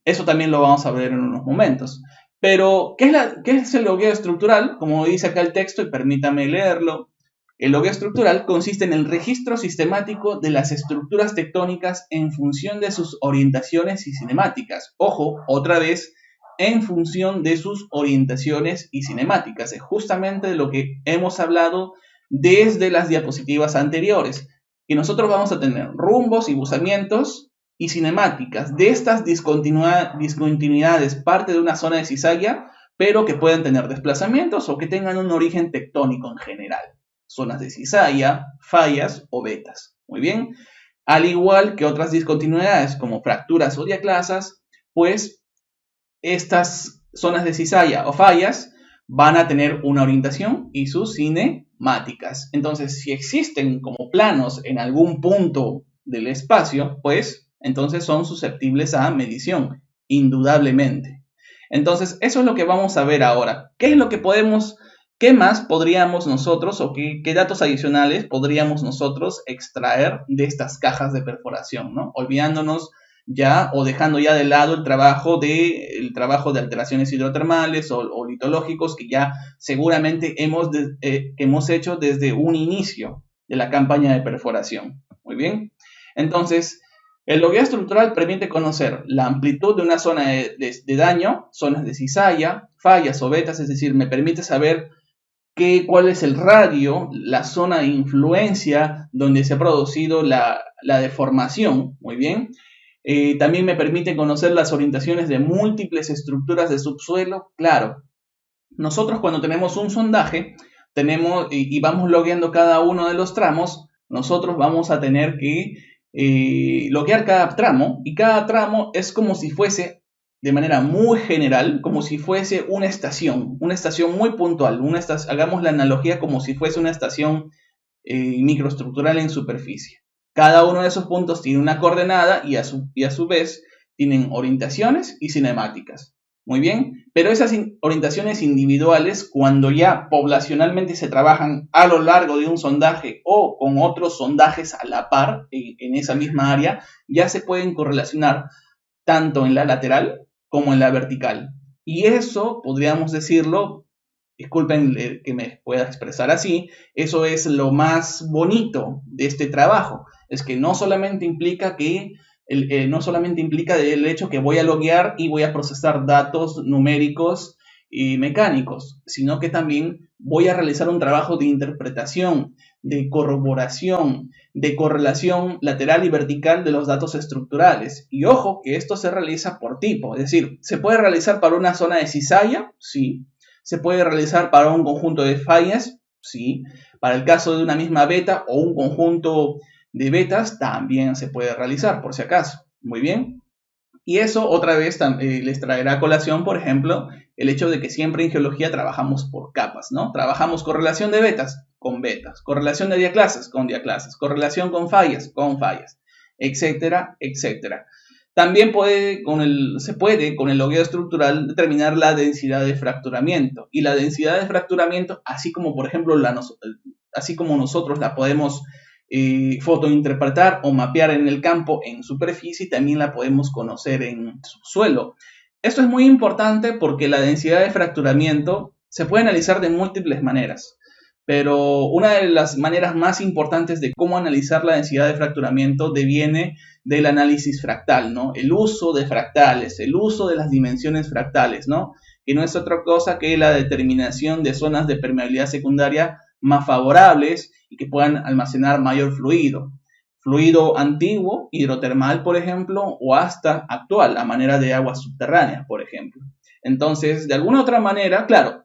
Eso también lo vamos a ver en unos momentos. Pero, ¿qué es el logueo estructural? Como dice acá el texto, y permítame leerlo. El logueo estructural consiste en el registro sistemático de las estructuras tectónicas en función de sus orientaciones y cinemáticas. Ojo, otra vez, en función de sus orientaciones y cinemáticas. Es justamente de lo que hemos hablado desde las diapositivas anteriores. Y nosotros vamos a tener rumbos y buzamientos y cinemáticas de estas discontinuidades, parte de una zona de cizalla, pero que pueden tener desplazamientos o que tengan un origen tectónico en general. Zonas de cizalla, fallas o vetas. Muy bien. Al igual que otras discontinuidades como fracturas o diaclasas, pues estas zonas de cizalla o fallas van a tener una orientación y sus cinemáticas. Entonces, si existen como planos en algún punto del espacio, pues entonces son susceptibles a medición, indudablemente. Entonces, eso es lo que vamos a ver ahora. ¿Qué más podríamos nosotros o qué datos adicionales podríamos nosotros extraer de estas cajas de perforación, ¿no? Olvidándonos ya o dejando ya de lado el trabajo de alteraciones hidrotermales o litológicos que ya seguramente hemos hecho desde un inicio de la campaña de perforación. Muy bien. Entonces, el logueo estructural permite conocer la amplitud de una zona de daño, zonas de cizalla, fallas o vetas, es decir, me permite saber cuál es el radio, la zona de influencia donde se ha producido la deformación. Muy bien. También me permite conocer las orientaciones de múltiples estructuras de subsuelo. Claro, nosotros cuando tenemos un sondaje y vamos logueando cada uno de los tramos, nosotros vamos a tener que loguear cada tramo, y cada tramo es como si fuese, de manera muy general, como si fuese una estación muy puntual. Hagamos la analogía como si fuese una estación microestructural en superficie. Cada uno de esos puntos tiene una coordenada y a su vez tienen orientaciones y cinemáticas. Muy bien, pero esas orientaciones individuales, cuando ya poblacionalmente se trabajan a lo largo de un sondaje o con otros sondajes a la par en esa misma área, ya se pueden correlacionar tanto en la lateral como en la vertical. Y eso, podríamos decirlo, disculpen que me pueda expresar así, eso es lo más bonito de este trabajo. Es que no solamente implica el hecho que voy a loguear y voy a procesar datos numéricos y mecánicos, sino que también voy a realizar un trabajo de interpretación, de corroboración, de correlación lateral y vertical de los datos estructurales. Y ojo que esto se realiza por tipo, es decir, ¿se puede realizar para una zona de cizalla? Sí. ¿Se puede realizar para un conjunto de fallas? Sí. Para el caso de una misma beta o un conjunto de betas, también se puede realizar, por si acaso. Muy bien. Y eso otra vez les traerá a colación, por ejemplo, el hecho de que siempre en geología trabajamos por capas, ¿no? Trabajamos correlación de betas con betas, correlación de diaclasas con diaclasas, correlación con fallas, etcétera, etcétera. También se puede con el logueo estructural determinar la densidad de fracturamiento. Y la densidad de fracturamiento, así como por ejemplo así como nosotros la podemos fotointerpretar o mapear en el campo en superficie, también la podemos conocer en subsuelo. Esto es muy importante porque la densidad de fracturamiento se puede analizar de múltiples maneras, pero una de las maneras más importantes de cómo analizar la densidad de fracturamiento deviene del análisis fractal, ¿no? El uso de fractales, el uso de las dimensiones fractales, ¿no? Que no es otra cosa que la determinación de zonas de permeabilidad secundaria más favorables y que puedan almacenar mayor fluido. Fluido antiguo, hidrotermal, por ejemplo, o hasta actual, a manera de aguas subterráneas, por ejemplo. Entonces, de alguna otra manera, claro,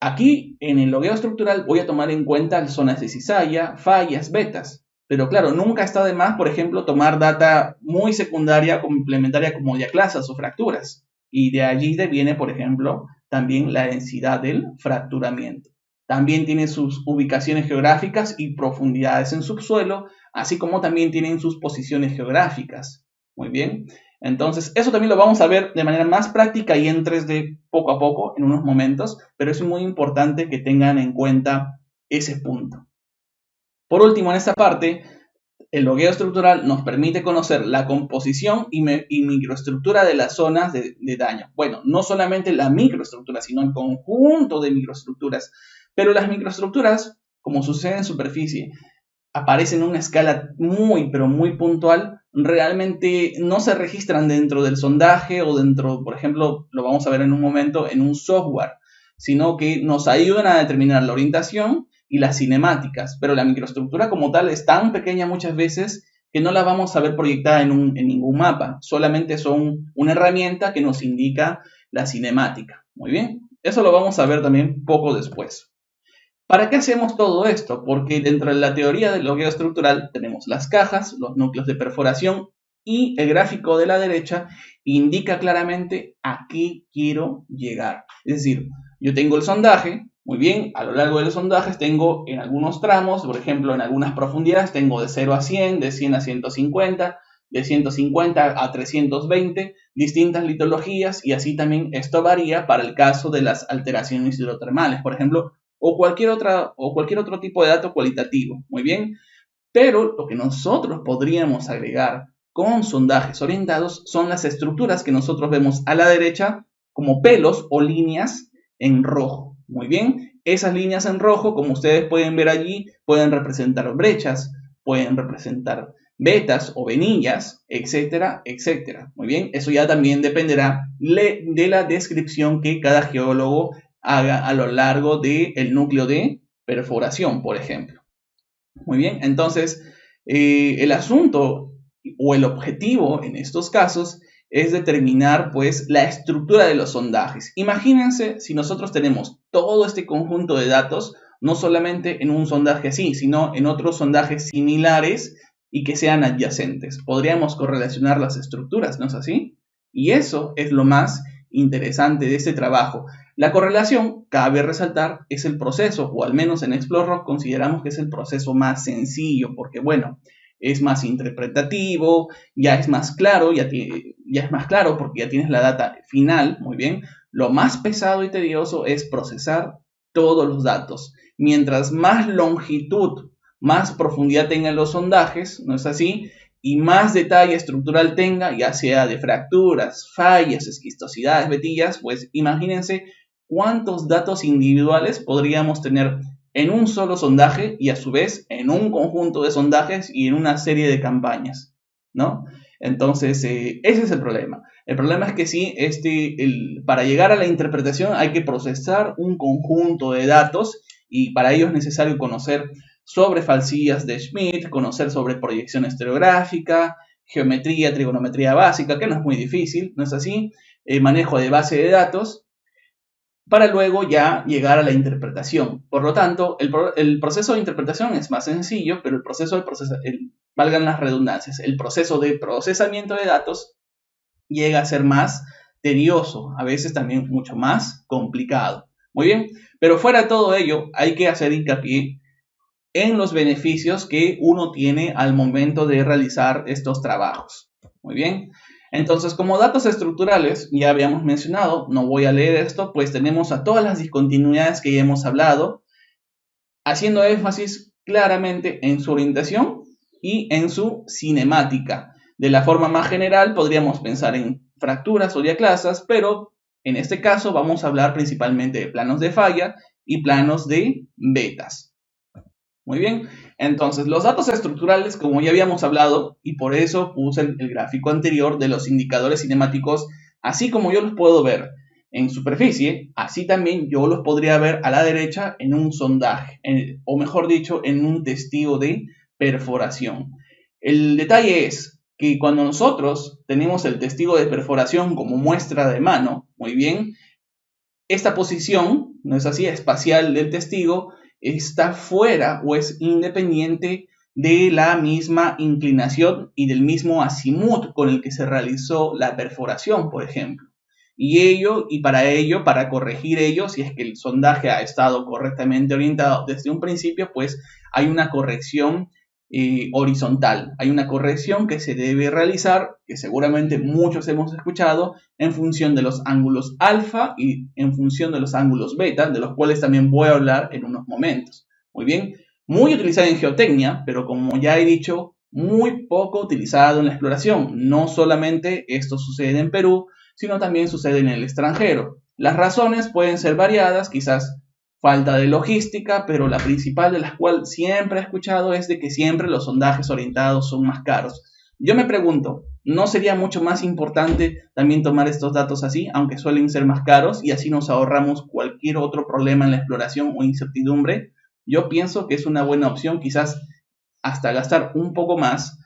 aquí en el logueo estructural voy a tomar en cuenta zonas de cizalla, fallas, betas. Pero claro, nunca está de más, por ejemplo, tomar data muy secundaria, complementaria como diaclasas o fracturas. Y de allí viene, por ejemplo, también la densidad del fracturamiento. También tiene sus ubicaciones geográficas y profundidades en subsuelo, así como también tienen sus posiciones geográficas. Muy bien. Entonces, eso también lo vamos a ver de manera más práctica y en 3D poco a poco en unos momentos, pero es muy importante que tengan en cuenta ese punto. Por último, en esta parte, el logueo estructural nos permite conocer la composición y microestructura de las zonas de daño. Bueno, no solamente la microestructura, sino el conjunto de microestructuras. Pero las microestructuras, como sucede en superficie, aparecen en una escala muy, pero muy puntual, realmente no se registran dentro del sondaje o dentro, por ejemplo, lo vamos a ver en un momento, en un software, sino que nos ayudan a determinar la orientación y las cinemáticas, pero la microestructura como tal es tan pequeña muchas veces que no la vamos a ver proyectada en ningún mapa, solamente son una herramienta que nos indica la cinemática. Muy bien, eso lo vamos a ver también poco después. ¿Para qué hacemos todo esto? Porque dentro de la teoría del logueo estructural tenemos las cajas, los núcleos de perforación y el gráfico de la derecha indica claramente a qué quiero llegar. Es decir, yo tengo el sondaje, muy bien, a lo largo de los sondajes tengo en algunos tramos, por ejemplo, en algunas profundidades tengo de 0 a 100, de 100 a 150, de 150 a 320, distintas litologías y así también esto varía para el caso de las alteraciones hidrotermales, por ejemplo, o cualquier otro tipo de dato cualitativo, muy bien. Pero lo que nosotros podríamos agregar con sondajes orientados son las estructuras que nosotros vemos a la derecha como pelos o líneas en rojo, muy bien. Esas líneas en rojo, como ustedes pueden ver allí, pueden representar brechas, pueden representar vetas o venillas, etcétera, etcétera. Muy bien, eso ya también dependerá de la descripción que cada geólogo haga a lo largo del núcleo de perforación, por ejemplo. Muy bien, entonces el asunto o el objetivo en estos casos es determinar pues la estructura de los sondajes. Imagínense si nosotros tenemos todo este conjunto de datos, no solamente en un sondaje así, sino en otros sondajes similares y que sean adyacentes. Podríamos correlacionar las estructuras, ¿no es así? Y eso es lo más interesante de este trabajo. La correlación, cabe resaltar, es el proceso, o al menos en ExploreRock consideramos que es el proceso más sencillo, porque bueno, es más interpretativo, ya es más claro, ya es más claro porque ya tienes la data final, muy bien. Lo más pesado y tedioso es procesar todos los datos. Mientras más longitud, más profundidad tengan los sondajes, ¿no es así? Y más detalle estructural tenga, ya sea de fracturas, fallas, esquistosidades, vetillas, pues imagínense cuántos datos individuales podríamos tener en un solo sondaje y a su vez en un conjunto de sondajes y en una serie de campañas, ¿no? Entonces, ese es el problema. El problema es que sí, para llegar a la interpretación hay que procesar un conjunto de datos y para ello es necesario conocer sobre falsillas de Schmidt, conocer sobre proyección estereográfica, geometría, trigonometría básica, que no es muy difícil, ¿no es así? Manejo de base de datos, para luego ya llegar a la interpretación. Por lo tanto, el proceso de interpretación es más sencillo, pero valgan las redundancias, el proceso de procesamiento de datos llega a ser más tedioso, a veces también mucho más complicado. Muy bien, pero fuera de todo ello, hay que hacer hincapié en los beneficios que uno tiene al momento de realizar estos trabajos. Muy bien. Entonces, como datos estructurales, ya habíamos mencionado, no voy a leer esto, pues tenemos a todas las discontinuidades que ya hemos hablado, haciendo énfasis claramente en su orientación y en su cinemática. De la forma más general, podríamos pensar en fracturas o diaclasas, pero en este caso vamos a hablar principalmente de planos de falla y planos de vetas. Muy bien, entonces los datos estructurales, como ya habíamos hablado, y por eso puse el gráfico anterior de los indicadores cinemáticos, así como yo los puedo ver en superficie, así también yo los podría ver a la derecha en un sondaje, o mejor dicho, en un testigo de perforación. El detalle es que cuando nosotros tenemos el testigo de perforación como muestra de mano, muy bien, esta posición, no es así, espacial del testigo, está fuera o es independiente de la misma inclinación y del mismo azimut con el que se realizó la perforación, por ejemplo. Y para corregir ello, si es que el sondaje ha estado correctamente orientado desde un principio, pues hay una corrección horizontal. Hay una corrección que se debe realizar, que seguramente muchos hemos escuchado, en función de los ángulos alfa y en función de los ángulos beta, de los cuales también voy a hablar en unos momentos. Muy bien, muy utilizada en geotecnia, pero como ya he dicho, muy poco utilizado en la exploración. No solamente esto sucede en Perú, sino también sucede en el extranjero. Las razones pueden ser variadas, quizás falta de logística, pero la principal de las cuales siempre he escuchado es de que siempre los sondajes orientados son más caros. Yo me pregunto, ¿no sería mucho más importante también tomar estos datos así, aunque suelen ser más caros, y así nos ahorramos cualquier otro problema en la exploración o incertidumbre? Yo pienso que es una buena opción, quizás hasta gastar un poco más,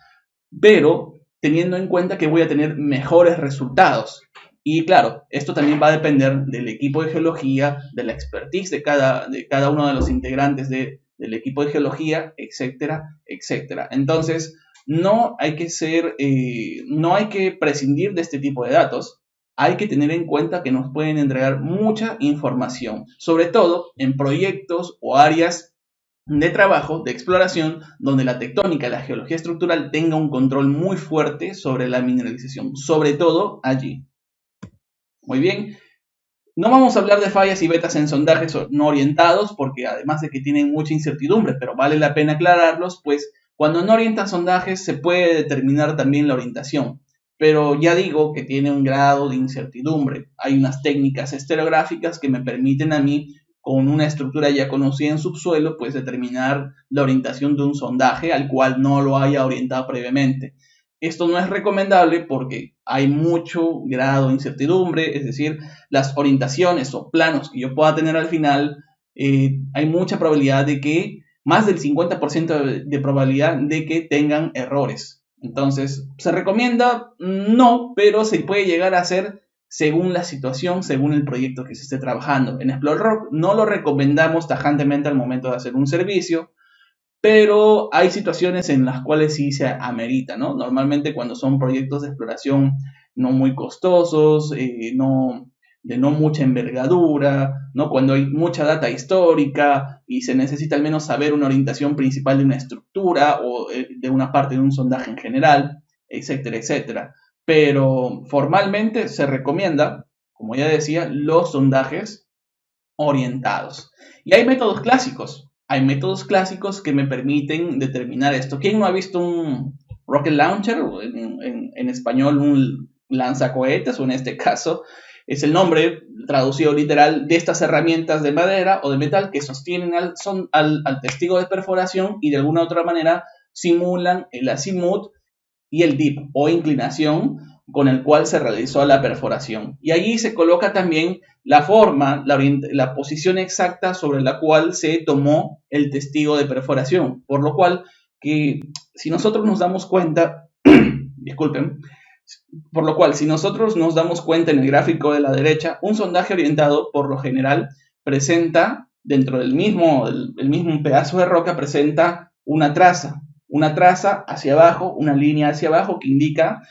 pero teniendo en cuenta que voy a tener mejores resultados. Y claro, esto también va a depender del equipo de geología, de la expertise de cada uno de los integrantes del equipo de geología, etcétera, etcétera. Entonces, no hay que prescindir de este tipo de datos. Hay que tener en cuenta que nos pueden entregar mucha información, sobre todo en proyectos o áreas de trabajo, de exploración, donde la tectónica, la geología estructural tenga un control muy fuerte sobre la mineralización, sobre todo allí. Muy bien, no vamos a hablar de fallas y vetas en sondajes no orientados, porque además de que tienen mucha incertidumbre, pero vale la pena aclararlos, pues cuando no orientan sondajes se puede determinar también la orientación, pero ya digo que tiene un grado de incertidumbre. Hay unas técnicas estereográficas que me permiten a mí, con una estructura ya conocida en subsuelo, pues determinar la orientación de un sondaje al cual no lo haya orientado previamente. Esto no es recomendable porque hay mucho grado de incertidumbre, es decir, las orientaciones o planos que yo pueda tener al final, hay mucha probabilidad de que, más del 50% de probabilidad de que tengan errores. Entonces, ¿se recomienda? No, pero se puede llegar a hacer según la situación, según el proyecto que se esté trabajando. En ExploreRock no lo recomendamos tajantemente al momento de hacer un servicio, pero hay situaciones en las cuales sí se amerita, ¿no? Normalmente cuando son proyectos de exploración no muy costosos, de no mucha envergadura, ¿no? Cuando hay mucha data histórica y se necesita al menos saber una orientación principal de una estructura o de una parte de un sondaje en general, etcétera, etcétera. Pero formalmente se recomienda, como ya decía, los sondajes orientados. Y hay métodos clásicos. Hay métodos clásicos que me permiten determinar esto. ¿Quién no ha visto un rocket launcher? En español, un lanzacohetes, o en este caso, es el nombre traducido literal de estas herramientas de madera o de metal que sostienen al testigo de perforación y de alguna otra manera simulan el azimut y el dip o inclinación con el cual se realizó la perforación. Y allí se coloca también la forma, la posición exacta sobre la cual se tomó el testigo de perforación. Por lo cual, que si nosotros nos damos cuenta, disculpen, por lo cual, si nosotros nos damos cuenta en el gráfico de la derecha, un sondaje orientado, por lo general, presenta, dentro del mismo pedazo de roca, presenta una traza hacia abajo, una línea hacia abajo que indica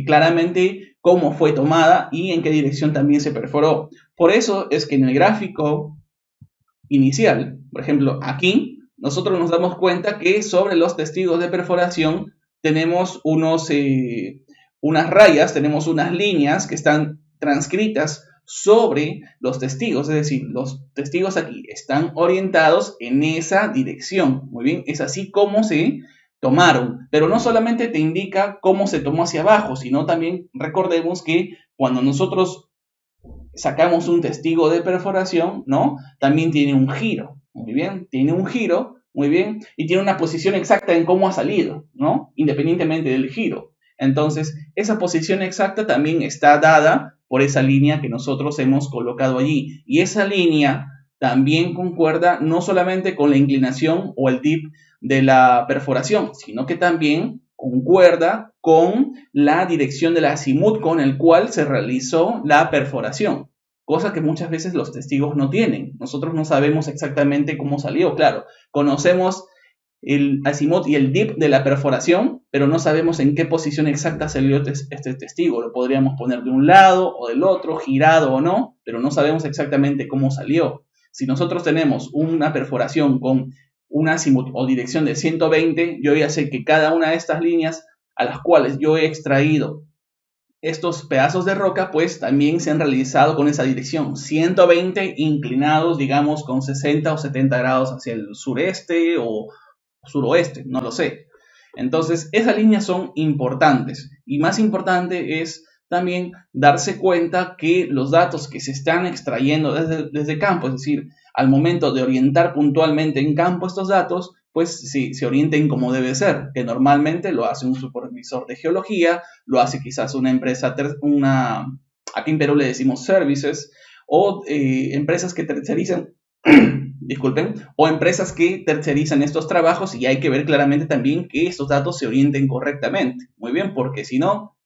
claramente cómo fue tomada y en qué dirección también se perforó. Por eso es que en el gráfico inicial, por ejemplo, aquí, nosotros nos damos cuenta que sobre los testigos de perforación tenemos unas rayas, tenemos unas líneas que están transcritas sobre los testigos, es decir, los testigos aquí están orientados en esa dirección. Muy bien, es así como se tomaron, pero no solamente te indica cómo se tomó hacia abajo, sino también recordemos que cuando nosotros sacamos un testigo de perforación, ¿no? También tiene un giro, muy bien, tiene un giro, muy bien, y tiene una posición exacta en cómo ha salido, ¿no? Independientemente del giro. Entonces, esa posición exacta también está dada por esa línea que nosotros hemos colocado allí. Y esa línea también concuerda no solamente con la inclinación o el dip de la perforación, sino que también concuerda con la dirección del azimut con el cual se realizó la perforación, cosa que muchas veces los testigos no tienen. Nosotros no sabemos exactamente cómo salió, claro, conocemos el azimut y el dip de la perforación, pero no sabemos en qué posición exacta salió este testigo. Lo podríamos poner de un lado o del otro, girado o no, pero no sabemos exactamente cómo salió. Si nosotros tenemos una perforación con un azimut o dirección de 120, yo ya sé que cada una de estas líneas a las cuales yo he extraído estos pedazos de roca, pues también se han realizado con esa dirección, 120 inclinados, digamos, con 60 o 70 grados hacia el sureste o suroeste, no lo sé. Entonces, esas líneas son importantes y más importante es también darse cuenta que los datos que se están extrayendo desde campo, es decir, al momento de orientar puntualmente en campo estos datos, pues se orienten como debe ser, que normalmente lo hace un supervisor de geología, lo hace quizás una empresa, aquí en Perú le decimos services, o empresas que tercerizan, disculpen, o empresas que tercerizan estos trabajos, y hay que ver claramente también que estos datos se orienten correctamente. Muy bien, porque si no,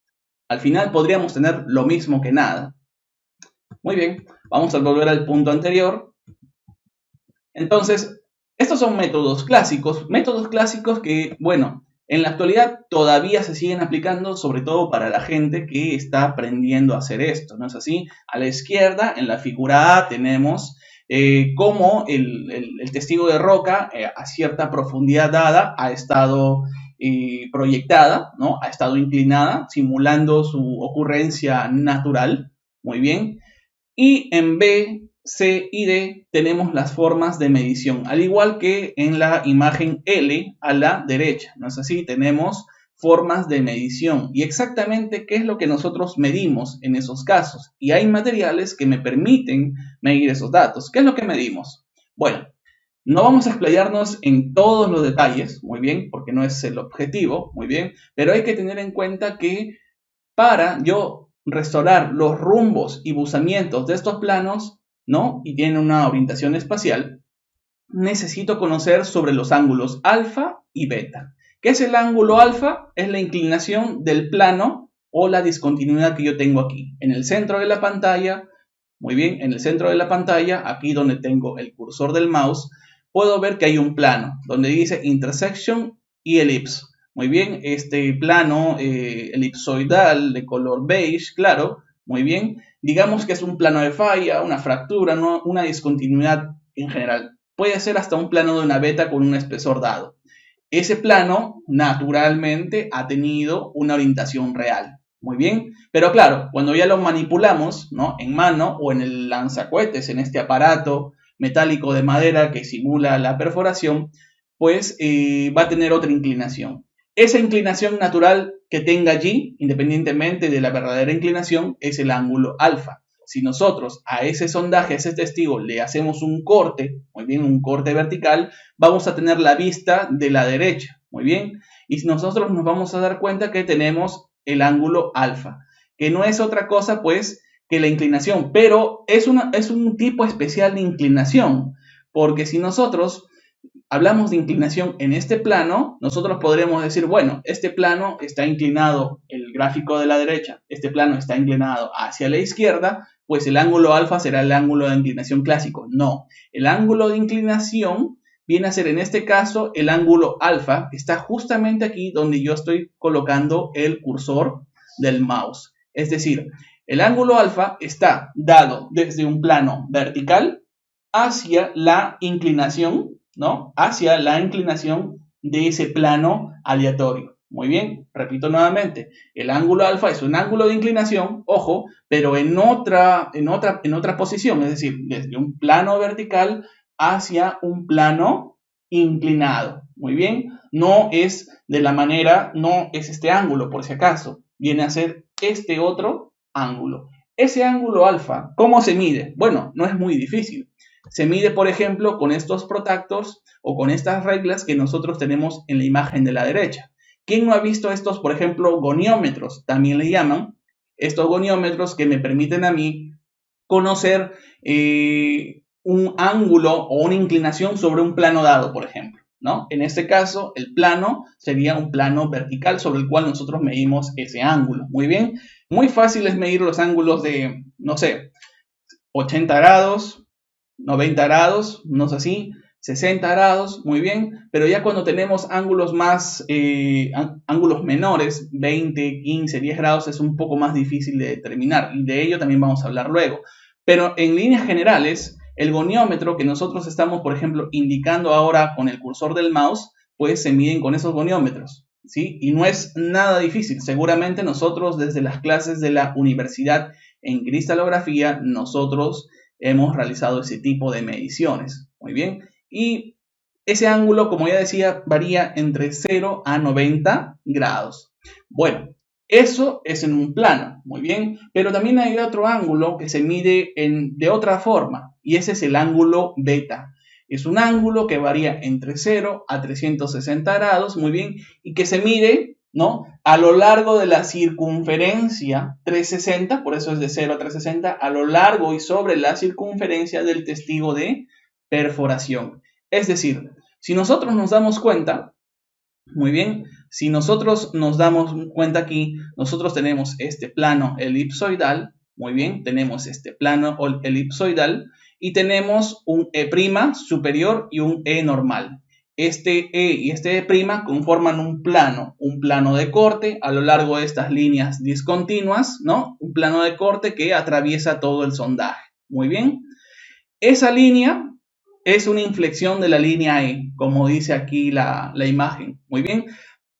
al final podríamos tener lo mismo que nada. Muy bien, vamos a volver al punto anterior. Entonces, estos son métodos clásicos que, bueno, en la actualidad todavía se siguen aplicando, sobre todo para la gente que está aprendiendo a hacer esto, ¿no es así? A la izquierda, en la figura A, tenemos cómo el testigo de roca a cierta profundidad dada ha estado proyectada, ¿no? Ha estado inclinada, simulando su ocurrencia natural. Muy bien. Y en B, C y D tenemos las formas de medición, al igual que en la imagen L a la derecha, ¿no es así? Tenemos formas de medición y exactamente qué es lo que nosotros medimos en esos casos. Y hay materiales que me permiten medir esos datos. ¿Qué es lo que medimos? Bueno, no vamos a explayarnos en todos los detalles, muy bien, porque no es el objetivo, muy bien, pero hay que tener en cuenta que para yo restaurar los rumbos y buzamientos de estos planos, ¿no? Y tienen una orientación espacial, necesito conocer sobre los ángulos alfa y beta. ¿Qué es el ángulo alfa? Es la inclinación del plano o la discontinuidad que yo tengo aquí. En el centro de la pantalla, muy bien, en el centro de la pantalla, aquí donde tengo el cursor del mouse, puedo ver que hay un plano donde dice intersection y elipse. Muy bien, este plano elipsoidal de color beige, claro, muy bien. Digamos que es un plano de falla, una fractura, ¿no? Una discontinuidad en general. Puede ser hasta un plano de una beta con un espesor dado. Ese plano, naturalmente, ha tenido una orientación real. Muy bien, pero claro, cuando ya lo manipulamos, ¿no? En mano o en el lanzacohetes, en este aparato metálico de madera que simula la perforación, pues va a tener otra inclinación. Esa inclinación natural que tenga allí, independientemente de la verdadera inclinación, es el ángulo alfa. Si nosotros a ese sondaje, a ese testigo, le hacemos un corte, muy bien, un corte vertical, vamos a tener la vista de la derecha, Muy bien. Y nosotros nos vamos a dar cuenta que tenemos el ángulo alfa, que no es otra cosa pues que la inclinación, pero es un tipo especial de inclinación, porque si nosotros hablamos de inclinación en este plano, nosotros podremos decir, bueno, este plano está inclinado, el gráfico de la derecha, este plano está inclinado hacia la izquierda, pues el ángulo alfa será el ángulo de inclinación clásico. No, el ángulo de inclinación viene a ser en este caso el ángulo alfa, que está justamente aquí donde yo estoy colocando el cursor del mouse. Es decir, el ángulo alfa está dado desde un plano vertical hacia la inclinación, ¿no? Hacia la inclinación de ese plano aleatorio. Muy bien, repito nuevamente, el ángulo alfa es un ángulo de inclinación, ojo, pero en otra posición, es decir, desde un plano vertical hacia un plano inclinado. Muy bien, no es de la manera, no es este ángulo por si acaso, viene a ser este otro ángulo. Ese ángulo alfa, ¿cómo se mide? Bueno, no es muy difícil. Se mide, por ejemplo, con estos protactors o con estas reglas que nosotros tenemos en la imagen de la derecha. ¿Quién no ha visto estos, por ejemplo, goniómetros? También le llaman. Estos goniómetros que me permiten a mí conocer un ángulo o una inclinación sobre un plano dado, por ejemplo, ¿no? En este caso, el plano sería un plano vertical sobre el cual nosotros medimos ese ángulo. Muy bien. Muy fácil es medir los ángulos de, no sé, 80 grados, 90 grados, no es así, 60 grados, muy bien, pero ya cuando tenemos ángulos ángulos menores, 20, 15, 10 grados, es un poco más difícil de determinar, y de ello también vamos a hablar luego. Pero en líneas generales, el goniómetro que nosotros estamos, por ejemplo, indicando ahora con el cursor del mouse, pues se miden con esos goniómetros, ¿sí? Y no es nada difícil. Seguramente nosotros desde las clases de la universidad en cristalografía, nosotros hemos realizado ese tipo de mediciones. Muy bien. Y ese ángulo, como ya decía, varía entre 0 a 90 grados. Bueno, eso es en un plano, muy bien, pero también hay otro ángulo que se mide de otra forma, y ese es el ángulo beta. Es un ángulo que varía entre 0 a 360 grados, muy bien, y que se mide, ¿no?, a lo largo de la circunferencia 360, por eso es de 0 a 360, a lo largo y sobre la circunferencia del testigo de perforación. Es decir, si nosotros nos damos cuenta, muy bien, si nosotros nos damos cuenta aquí, nosotros tenemos este plano elipsoidal, muy bien, tenemos este plano elipsoidal y tenemos un E' superior y un E normal. Este E y este E' conforman un plano de corte a lo largo de estas líneas discontinuas, ¿no? Un plano de corte que atraviesa todo el sondaje. Muy bien. Esa línea es una inflexión de la línea E, como dice aquí la imagen. Muy bien.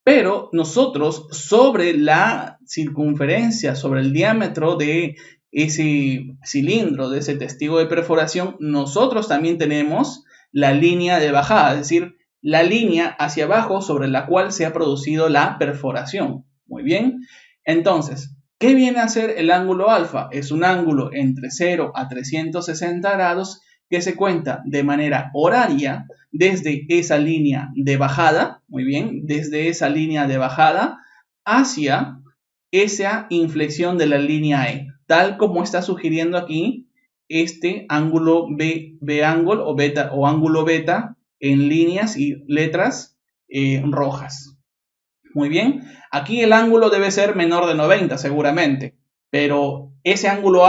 Pero nosotros sobre la circunferencia, sobre el diámetro de ese cilindro, de ese testigo de perforación, nosotros también tenemos la línea de bajada, es decir, la línea hacia abajo sobre la cual se ha producido la perforación. Muy bien. Entonces, ¿qué viene a ser el ángulo alfa? Es un ángulo entre 0 a 360 grados que se cuenta de manera horaria desde esa línea de bajada, muy bien, desde esa línea de bajada hacia esa inflexión de la línea E, tal como está sugiriendo aquí este ángulo B-ángulo o beta o ángulo beta en líneas y letras rojas. Muy bien, aquí el ángulo debe ser menor de 90 seguramente, pero ese ángulo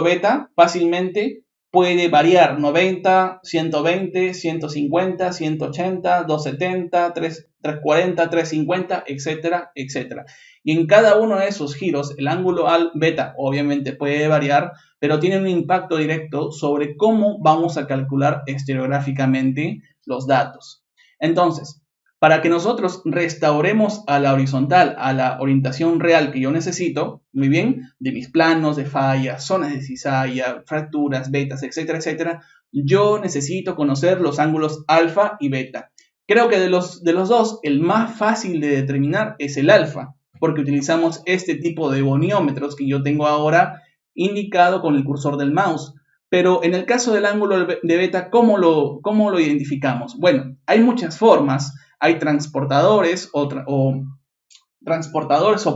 beta fácilmente puede variar 90, 120, 150, 180, 270, 340, 350, etcétera, etcétera. Y en cada uno de esos giros, el ángulo beta obviamente puede variar, pero tiene un impacto directo sobre cómo vamos a calcular estereográficamente los datos. Entonces, para que nosotros restauremos a la horizontal, a la orientación real que yo necesito, muy bien, de mis planos de falla, zonas de cizalla, fracturas, betas, etcétera, etcétera, yo necesito conocer los ángulos alfa y beta. Creo que de los dos, el más fácil de determinar es el alfa, porque utilizamos este tipo de goniómetros que yo tengo ahora indicado con el cursor del mouse. Pero en el caso del ángulo de beta, ¿cómo lo identificamos? Bueno, hay muchas formas. hay transportadores o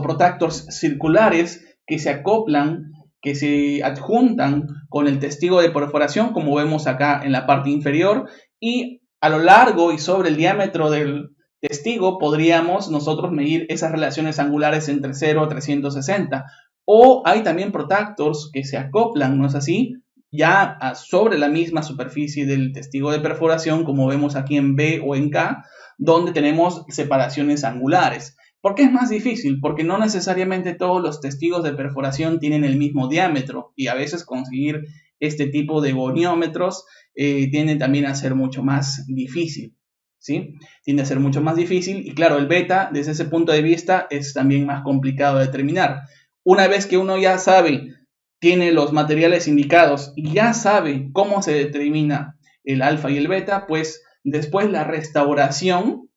protectors circulares que se acoplan, que se adjuntan con el testigo de perforación, como vemos acá en la parte inferior, y a lo largo y sobre el diámetro del testigo podríamos nosotros medir esas relaciones angulares entre 0 a 360. O hay también protectors que se acoplan, ¿no es así?, ya sobre la misma superficie del testigo de perforación, como vemos aquí en B o en K, donde tenemos separaciones angulares. ¿Por qué es más difícil? Porque no necesariamente todos los testigos de perforación tienen el mismo diámetro, y a veces conseguir este tipo de goniómetros tiende también a ser mucho más difícil, ¿sí? Tiende a ser mucho más difícil, y claro, el beta, desde ese punto de vista, es también más complicado de determinar. Una vez que uno ya sabe, tiene los materiales indicados y ya sabe cómo se determina el alfa y el beta, pues después la restauración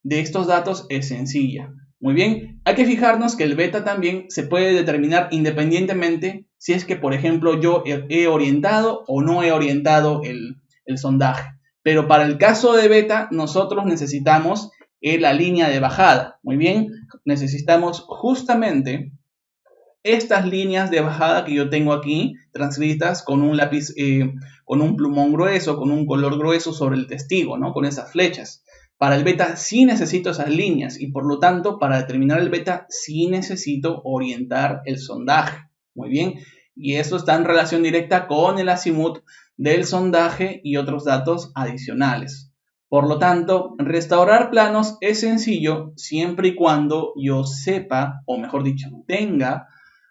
de estos datos es sencilla. Muy bien, hay que fijarnos que el beta también se puede determinar independientemente si es que, por ejemplo, yo he orientado o no he orientado el sondaje. Pero para el caso de beta, nosotros necesitamos la línea de bajada. Muy bien, necesitamos justamente estas líneas de bajada que yo tengo aquí, transcritas con un lápiz, con un plumón grueso, con un color grueso sobre el testigo, ¿no? Con esas flechas. Para el beta sí necesito esas líneas, y por lo tanto, para determinar el beta sí necesito orientar el sondaje. Muy bien, y eso está en relación directa con el azimut del sondaje y otros datos adicionales. Por lo tanto, restaurar planos es sencillo siempre y cuando yo sepa, o mejor dicho, tenga,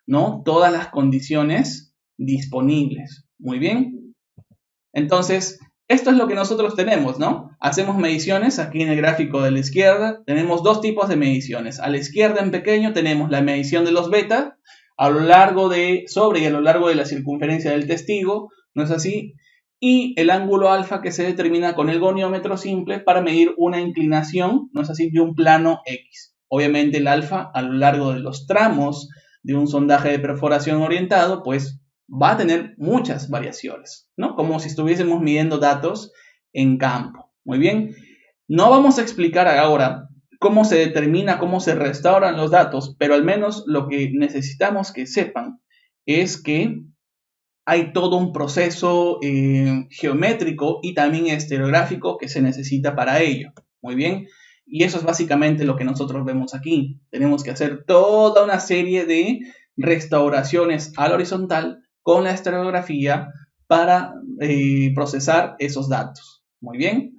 ¿no?, todas las condiciones disponibles. Muy bien. Entonces, esto es lo que nosotros tenemos, ¿no? Hacemos mediciones. Aquí en el gráfico de la izquierda tenemos dos tipos de mediciones. A la izquierda en pequeño tenemos la medición de los beta a lo largo de la circunferencia del testigo, ¿no es así? Y el ángulo alfa, que se determina con el goniómetro simple para medir una inclinación, ¿no es así?, de un plano X. Obviamente el alfa a lo largo de los tramos de un sondaje de perforación orientado, pues va a tener muchas variaciones, ¿no? Como si estuviésemos midiendo datos en campo. Muy bien. No vamos a explicar ahora cómo se determina, cómo se restauran los datos, pero al menos lo que necesitamos que sepan es que hay todo un proceso geométrico y también estereográfico que se necesita para ello. Muy bien. Y eso es básicamente lo que nosotros vemos aquí. Tenemos que hacer toda una serie de restauraciones a la horizontal con la estereografía para procesar esos datos. Muy bien.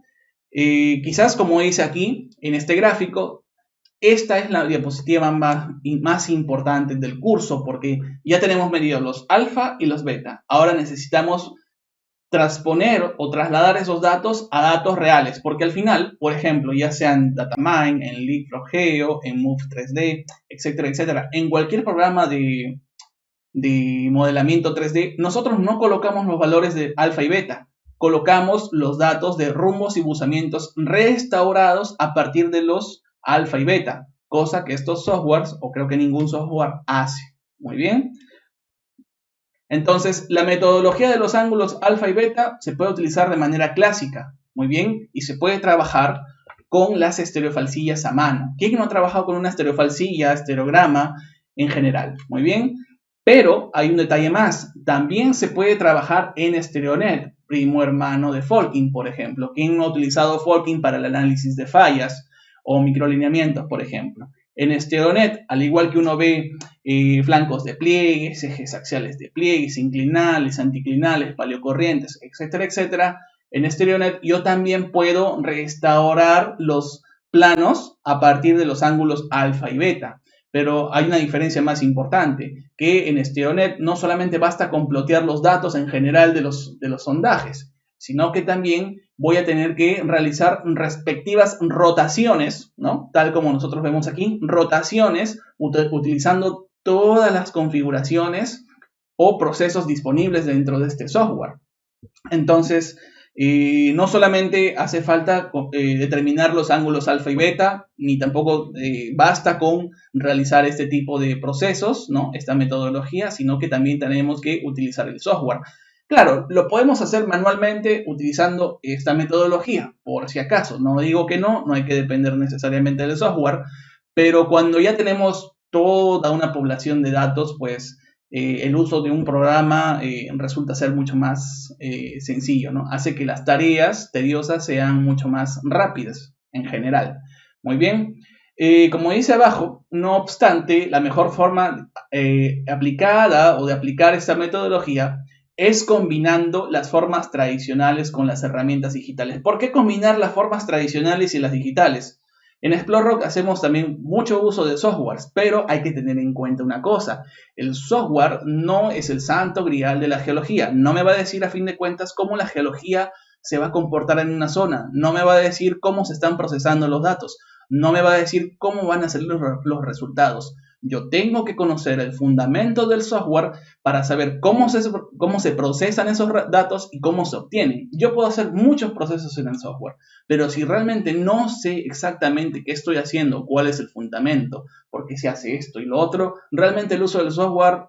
Quizás, como dice aquí en este gráfico, esta es la diapositiva más importante del curso, porque ya tenemos medidos los alfa y los beta. Ahora necesitamos transponer o trasladar esos datos a datos reales, porque al final, por ejemplo, ya sea en Datamine, en LeapFrog.Geo, en Move 3D, etcétera, etcétera, en cualquier programa de modelamiento 3D, nosotros no colocamos los valores de alfa y beta, colocamos los datos de rumbos y buzamientos restaurados a partir de los alfa y beta, cosa que estos softwares, o creo que ningún software, hace. Muy bien. Entonces, la metodología de los ángulos alfa y beta se puede utilizar de manera clásica, muy bien, y se puede trabajar con las estereofalsillas a mano. ¿Quién no ha trabajado con una estereofalsilla, estereograma en general? Muy bien, pero hay un detalle más. También se puede trabajar en StereoNet, primo hermano de Folkin, por ejemplo. ¿Quién no ha utilizado Folkin para el análisis de fallas o microlineamientos, por ejemplo? En StereoNet, al igual que uno ve flancos de pliegues, ejes axiales de pliegues, inclinales, anticlinales, paleocorrientes, etcétera, etcétera, en StereoNet yo también puedo restaurar los planos a partir de los ángulos alfa y beta. Pero hay una diferencia más importante, que en StereoNet no solamente basta con plotear los datos en general de los sondajes, sino que también voy a tener que realizar respectivas rotaciones, ¿no? Tal como nosotros vemos aquí, rotaciones utilizando todas las configuraciones o procesos disponibles dentro de este software. Entonces, no solamente hace falta determinar los ángulos alfa y beta, ni tampoco basta con realizar este tipo de procesos, ¿no?, esta metodología, sino que también tenemos que utilizar el software. Claro, lo podemos hacer manualmente utilizando esta metodología, por si acaso. No digo que no hay que depender necesariamente del software, pero cuando ya tenemos toda una población de datos, pues el uso de un programa resulta ser mucho más sencillo, ¿no? Hace que las tareas tediosas sean mucho más rápidas en general. Muy bien. Como dice abajo, no obstante, la mejor forma aplicada o de aplicar esta metodología es combinando las formas tradicionales con las herramientas digitales. ¿Por qué combinar las formas tradicionales y las digitales? En Explore hacemos también mucho uso de softwares, pero hay que tener en cuenta una cosa. El software no es el santo grial de la geología. No me va a decir a fin de cuentas cómo la geología se va a comportar en una zona. No me va a decir cómo se están procesando los datos. No me va a decir cómo van a ser los resultados. Yo tengo que conocer el fundamento del software para saber cómo se procesan esos datos y cómo se obtienen. Yo puedo hacer muchos procesos en el software, pero si realmente no sé exactamente qué estoy haciendo, cuál es el fundamento, por qué se hace esto y lo otro, realmente el uso del software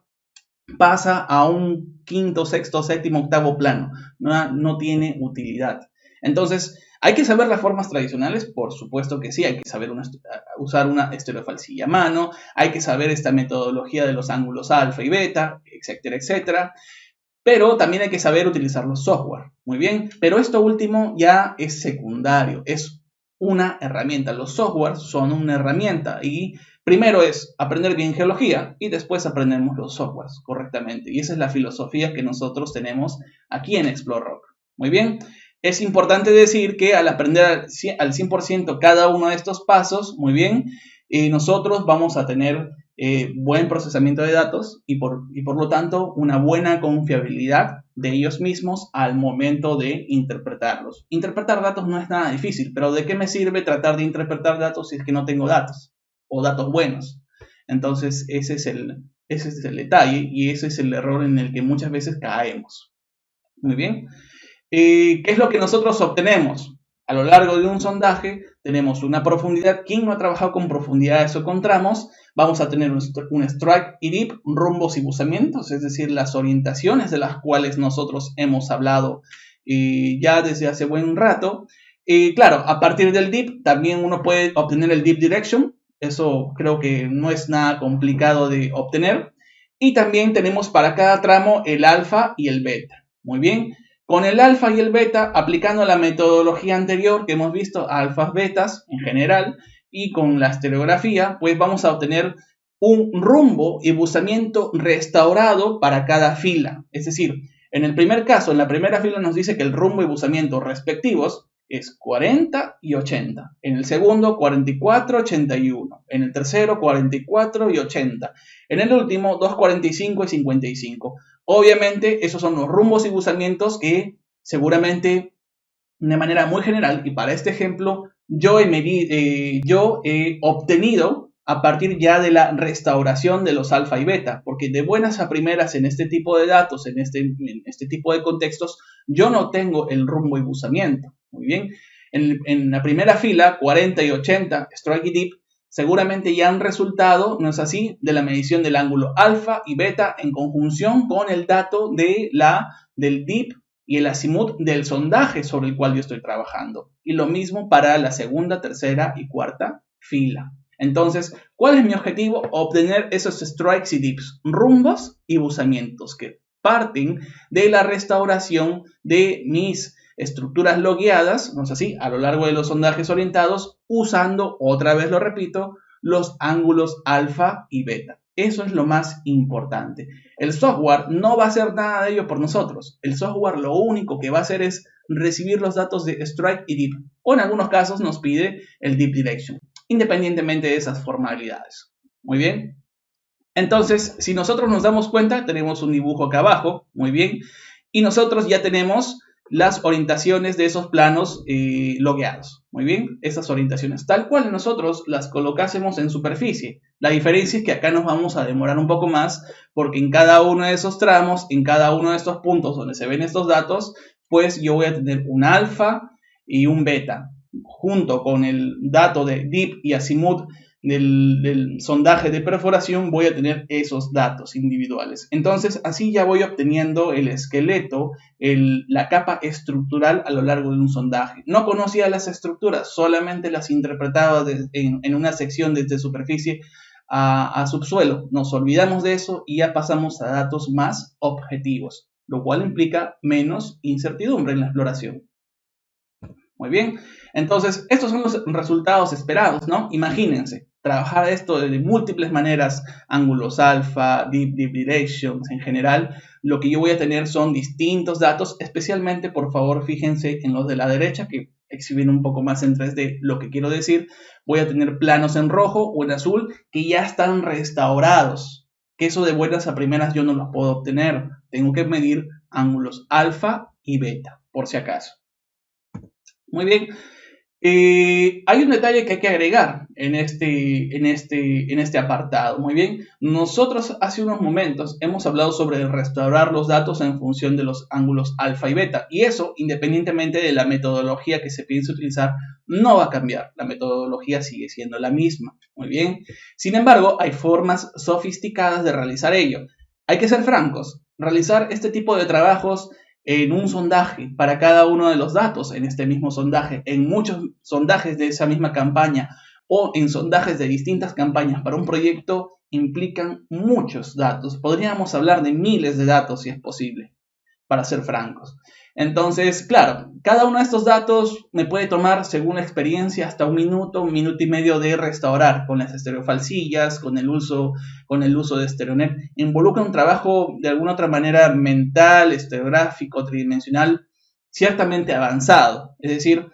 pasa a un quinto, sexto, séptimo, octavo plano. No tiene utilidad. Entonces, ¿hay que saber las formas tradicionales? Por supuesto que sí, hay que saber usar una estereofalsilla a mano, hay que saber esta metodología de los ángulos alfa y beta, etcétera, etcétera. Pero también hay que saber utilizar los software. Muy bien, pero esto último ya es secundario, es una herramienta. Los software son una herramienta y primero es aprender bien geología y después aprendemos los softwares correctamente. Y esa es la filosofía que nosotros tenemos aquí en Explore Rock. Muy bien. Es importante decir que al aprender al 100% cada uno de estos pasos, muy bien, nosotros vamos a tener buen procesamiento de datos y por lo tanto una buena confiabilidad de ellos mismos al momento de interpretarlos. Interpretar datos no es nada difícil, pero ¿de qué me sirve tratar de interpretar datos si es que no tengo datos o datos buenos? Entonces ese es el detalle y ese es el error en el que muchas veces caemos. Muy bien. ¿Qué es lo que nosotros obtenemos? A lo largo de un sondaje tenemos una profundidad. ¿Quién no ha trabajado con profundidades o con tramos? Vamos a tener un strike y dip, rumbos y buzamientos, es decir, las orientaciones de las cuales nosotros hemos hablado ya desde hace buen rato. Claro, a partir del dip también uno puede obtener el dip direction. Eso creo que no es nada complicado de obtener. Y también tenemos para cada tramo el alfa y el beta. Muy bien. Con el alfa y el beta, aplicando la metodología anterior que hemos visto, alfas, betas en general, y con la estereografía, pues vamos a obtener un rumbo y buzamiento restaurado para cada fila. Es decir, en el primer caso, en la primera fila nos dice que el rumbo y buzamiento respectivos es 40 y 80. En el segundo, 44, 81. En el tercero, 44 y 80. En el último, 245 y 55. Obviamente, esos son los rumbos y buzamientos que seguramente, de manera muy general, y para este ejemplo, yo he obtenido a partir ya de la restauración de los alfa y beta, porque de buenas a primeras en este tipo de datos, en este tipo de contextos, yo no tengo el rumbo y buzamiento. Muy bien. En la primera fila, 40 y 80, strike y dip, seguramente ya han resultado, ¿no es así?, de la medición del ángulo alfa y beta en conjunción con el dato del dip y el azimut del sondaje sobre el cual yo estoy trabajando. Y lo mismo para la segunda, tercera y cuarta fila. Entonces, ¿cuál es mi objetivo? Obtener esos strikes y dips, rumbos y buzamientos que parten de la restauración de mis estructuras logueadas, ¿no es así?, a lo largo de los sondajes orientados, usando, otra vez lo repito, los ángulos alfa y beta. Eso es lo más importante. El software no va a hacer nada de ello por nosotros. El software lo único que va a hacer es recibir los datos de strike y dip, o en algunos casos nos pide el dip direction, independientemente de esas formalidades. Muy bien. Entonces, si nosotros nos damos cuenta, tenemos un dibujo acá abajo, muy bien, y nosotros ya tenemos las orientaciones de esos planos logueados. Muy bien, esas orientaciones, tal cual nosotros las colocásemos en superficie. La diferencia es que acá nos vamos a demorar un poco más porque en cada uno de esos tramos, en cada uno de estos puntos donde se ven estos datos, pues yo voy a tener un alfa y un beta, junto con el dato de dip y azimut del sondaje de perforación, voy a tener esos datos individuales. Entonces, así ya voy obteniendo el esqueleto, la capa estructural a lo largo de un sondaje. No conocía las estructuras, solamente las interpretaba en una sección desde superficie a subsuelo. Nos olvidamos de eso y ya pasamos a datos más objetivos, lo cual implica menos incertidumbre en la exploración. Muy bien, entonces estos son los resultados esperados, ¿no? Imagínense, trabajar esto de múltiples maneras, ángulos alfa, deep directions en general, lo que yo voy a tener son distintos datos, especialmente, por favor, fíjense en los de la derecha, que exhiben un poco más en 3D lo que quiero decir. Voy a tener planos en rojo o en azul que ya están restaurados, que eso de buenas a primeras yo no los puedo obtener. Tengo que medir ángulos alfa y beta, por si acaso. Muy bien. Hay un detalle que hay que agregar en este apartado. Muy bien. Nosotros hace unos momentos hemos hablado sobre restaurar los datos en función de los ángulos alfa y beta. Y eso, independientemente de la metodología que se piense utilizar, no va a cambiar. La metodología sigue siendo la misma. Muy bien. Sin embargo, hay formas sofisticadas de realizar ello. Hay que ser francos. Realizar este tipo de trabajos en un sondaje para cada uno de los datos en este mismo sondaje, en muchos sondajes de esa misma campaña o en sondajes de distintas campañas para un proyecto, implican muchos datos. Podríamos hablar de miles de datos si es posible, para ser francos. Entonces, claro, cada uno de estos datos me puede tomar, según la experiencia, hasta un minuto y medio de restaurar con las estereofalsillas, con el uso de StereoNet. Involucra un trabajo de alguna otra manera mental, estereográfico, tridimensional, ciertamente avanzado. Es decir,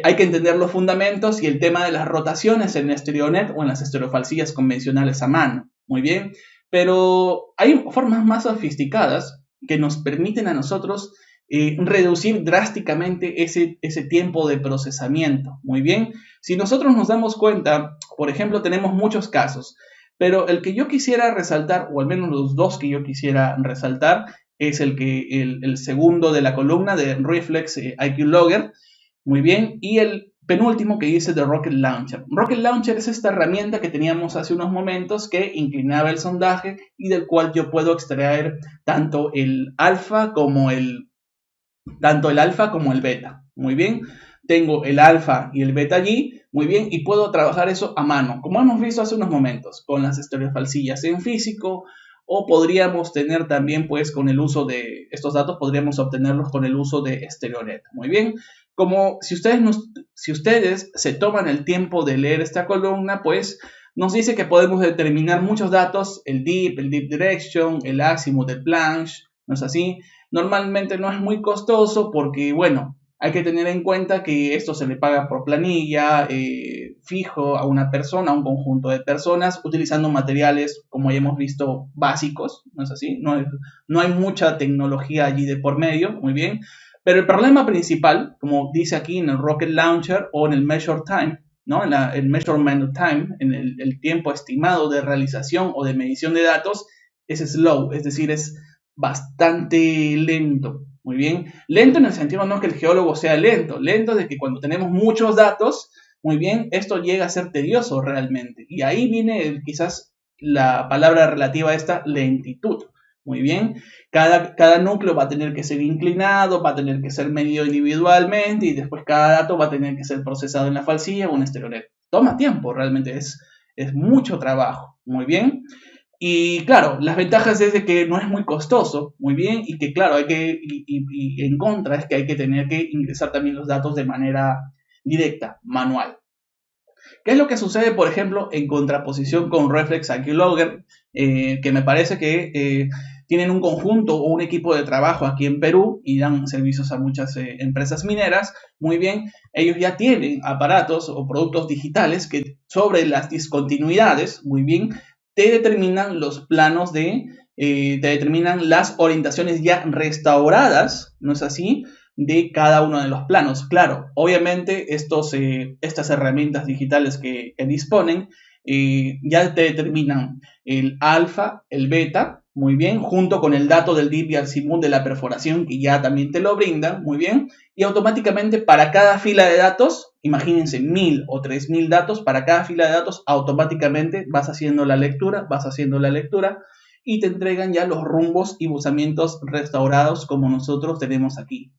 hay que entender los fundamentos y el tema de las rotaciones en StereoNet o en las estereofalsillas convencionales a mano. Muy bien, pero hay formas más sofisticadas que nos permiten a nosotros reducir drásticamente ese tiempo de procesamiento. Muy bien, si nosotros nos damos cuenta, por ejemplo, tenemos muchos casos, pero el que yo quisiera resaltar, o al menos los dos que yo quisiera resaltar, es el segundo de la columna de Reflex IQ Logger, muy bien, y el penúltimo que dice de Rocket Launcher. Rocket Launcher es esta herramienta que teníamos hace unos momentos que inclinaba el sondaje y del cual yo puedo extraer tanto el alfa como el beta. Muy bien, tengo el alfa y el beta allí, muy bien, y puedo trabajar eso a mano, como hemos visto hace unos momentos, con las estereofalsillas en físico, o podríamos tener también, pues, con el uso de estos datos, podríamos obtenerlos con el uso de StereoNet. Muy bien, como si ustedes se toman el tiempo de leer esta columna, pues nos dice que podemos determinar muchos datos, el deep direction, el azimuth, el planche, ¿no es así? Normalmente no es muy costoso porque, bueno, hay que tener en cuenta que esto se le paga por planilla, fijo a una persona, a un conjunto de personas, utilizando materiales, como ya hemos visto, básicos, ¿no es así? No hay mucha tecnología allí de por medio, muy bien. Pero el problema principal, como dice aquí en el Rocket Launcher o en el Measure Time, ¿no? El Measurement Time, en el tiempo estimado de realización o de medición de datos, es slow, es decir, es bastante lento. Muy bien, lento en el sentido no que el geólogo sea lento de que cuando tenemos muchos datos, muy bien, esto llega a ser tedioso realmente. Y ahí viene quizás la palabra relativa a esta lentitud. Muy bien, cada núcleo va a tener que ser inclinado, va a tener que ser medido individualmente y después cada dato va a tener que ser procesado en la falsilla o en StereoNet. Toma tiempo, realmente es mucho trabajo. Muy bien. Y claro, las ventajas es de que no es muy costoso, muy bien, y que claro, y en contra es que hay que tener que ingresar también los datos de manera directa, manual. ¿Qué es lo que sucede, por ejemplo, en contraposición con Reflex IQ Logger? Que me parece que tienen un conjunto o un equipo de trabajo aquí en Perú y dan servicios a muchas empresas mineras. Muy bien, ellos ya tienen aparatos o productos digitales que sobre las discontinuidades, muy bien, te determinan los planos te determinan las orientaciones ya restauradas, ¿no es así?, de cada uno de los planos. Claro, obviamente estas herramientas digitales que disponen ya te determinan el alfa, el beta, muy bien, junto con el dato del dip y azimuth de la perforación que ya también te lo brindan, muy bien, y automáticamente para cada fila de datos imagínense 1000 o 3000 datos, para cada fila de datos automáticamente vas haciendo la lectura y te entregan ya los rumbos y buzamientos restaurados como nosotros tenemos aquí.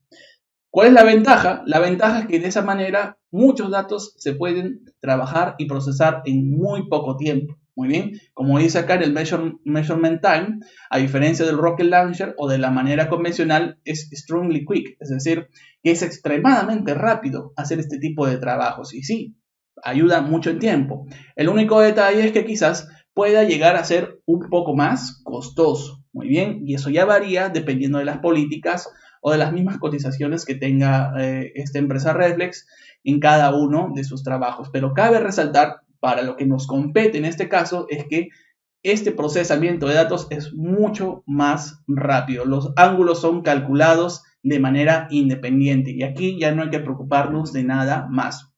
¿Cuál es la ventaja? La ventaja es que de esa manera muchos datos se pueden trabajar y procesar en muy poco tiempo. Muy bien, como dice acá en el measurement time, a diferencia del Rocket Launcher o de la manera convencional, es extremely quick, es decir, que es extremadamente rápido hacer este tipo de trabajos. Y sí, ayuda mucho en tiempo. El único detalle es que quizás pueda llegar a ser un poco más costoso. Muy bien, y eso ya varía dependiendo de las políticas o de las mismas cotizaciones que tenga esta empresa Reflex en cada uno de sus trabajos. Pero cabe resaltar, para lo que nos compete en este caso, es que este procesamiento de datos es mucho más rápido. Los ángulos son calculados de manera independiente y aquí ya no hay que preocuparnos de nada más.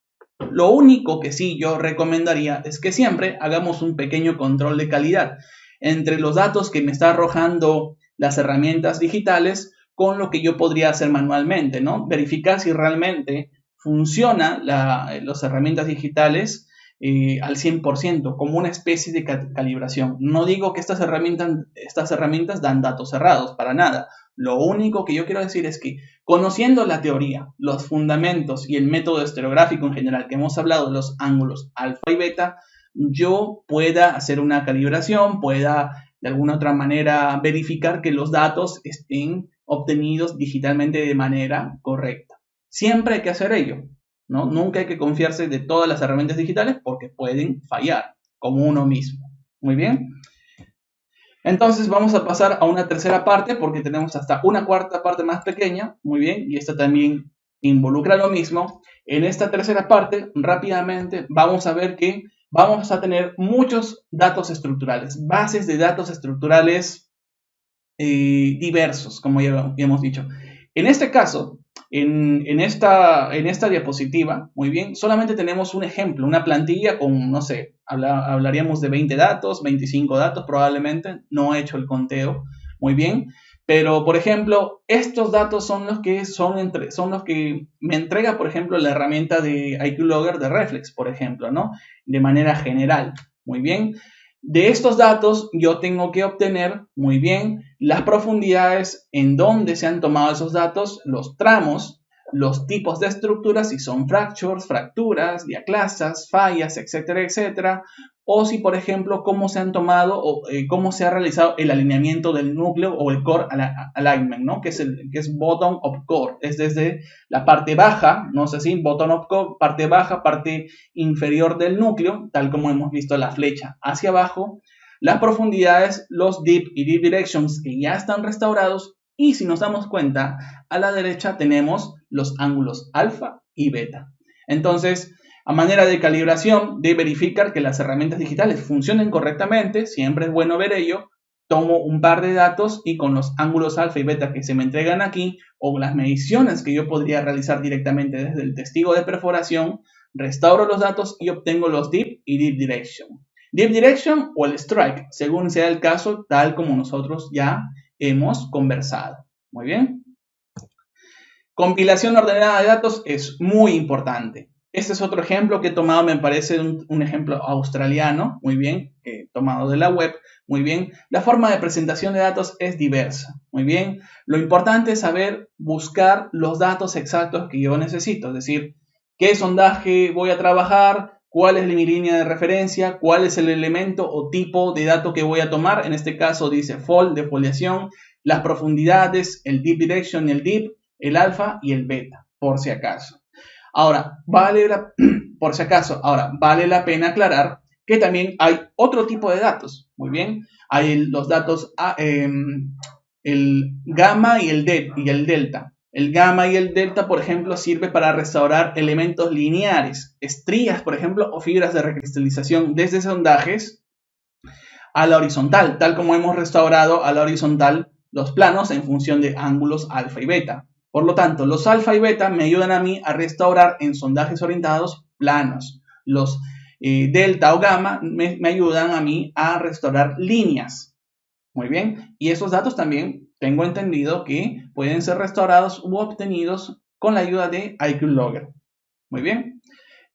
Lo único que sí yo recomendaría es que siempre hagamos un pequeño control de calidad entre los datos que me está arrojando las herramientas digitales con lo que yo podría hacer manualmente, ¿no? Verificar si realmente funciona las herramientas digitales al 100%, como una especie de calibración. No digo que estas herramientas dan datos cerrados, para nada. Lo único que yo quiero decir es que, conociendo la teoría, los fundamentos y el método estereográfico en general que hemos hablado de los ángulos alfa y beta, yo pueda hacer una calibración, pueda de alguna otra manera verificar que los datos estén obtenidos digitalmente de manera correcta. Siempre hay que hacer ello, ¿no? Nunca hay que confiarse de todas las herramientas digitales porque pueden fallar, como uno mismo. Muy bien. Entonces vamos a pasar a una tercera parte porque tenemos hasta una cuarta parte más pequeña. Muy bien, y esta también involucra lo mismo. En esta tercera parte, rápidamente, vamos a ver que vamos a tener muchos datos estructurales, bases de datos estructurales diversos, como ya hemos dicho. En este caso, en esta diapositiva, muy bien, solamente tenemos un ejemplo, una plantilla con, no sé, hablaríamos de 20 datos, 25 datos probablemente, no he hecho el conteo, muy bien, pero por ejemplo, estos datos son los que me entrega, por ejemplo, la herramienta de IQ Logger de Reflex, por ejemplo, ¿no? De manera general, muy bien. De estos datos yo tengo que obtener muy bien las profundidades en donde se han tomado esos datos, los tramos, los tipos de estructuras, si son fractures, fracturas, diaclasas, fallas, etcétera, etcétera, o si por ejemplo cómo se han tomado o cómo se ha realizado el alineamiento del núcleo o el core alignment, ¿no? que es bottom of core, es desde la parte baja, no sé si bottom of core, parte baja, parte inferior del núcleo, tal como hemos visto la flecha hacia abajo, las profundidades, los deep y deep directions que ya están restaurados, y si nos damos cuenta, a la derecha tenemos los ángulos alfa y beta. Entonces, a manera de calibración, de verificar que las herramientas digitales funcionen correctamente, siempre es bueno ver ello, tomo un par de datos y con los ángulos alfa y beta que se me entregan aquí, o las mediciones que yo podría realizar directamente desde el testigo de perforación, restauro los datos y obtengo los deep y deep direction. Deep direction o el strike, según sea el caso, tal como nosotros ya hemos conversado. Muy bien. Compilación ordenada de datos es muy importante. Este es otro ejemplo que he tomado, me parece un ejemplo australiano, muy bien, tomado de la web, muy bien. La forma de presentación de datos es diversa, muy bien. Lo importante es saber buscar los datos exactos que yo necesito, es decir, qué sondaje voy a trabajar, cuál es mi línea de referencia, cuál es el elemento o tipo de dato que voy a tomar. En este caso dice fold, de foliación, las profundidades, el deep direction, el deep, el alfa y el beta, por si acaso. Ahora, vale la pena aclarar que también hay otro tipo de datos. Muy bien, hay los datos el gamma y el delta. El gamma y el delta, por ejemplo, sirve para restaurar elementos lineares, estrías, por ejemplo, o fibras de recristalización desde sondajes a la horizontal, tal como hemos restaurado a la horizontal los planos en función de ángulos alfa y beta. Por lo tanto, los alfa y beta me ayudan a mí a restaurar en sondajes orientados planos. Los delta o gamma me ayudan a mí a restaurar líneas. Muy bien. Y esos datos también tengo entendido que pueden ser restaurados u obtenidos con la ayuda de IQ Logger. Muy bien.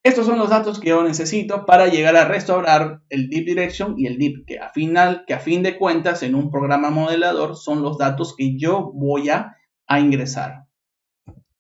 Estos son los datos que yo necesito para llegar a restaurar el deep direction y el deep, que a fin de cuentas en un programa modelador son los datos que yo voy a ingresar.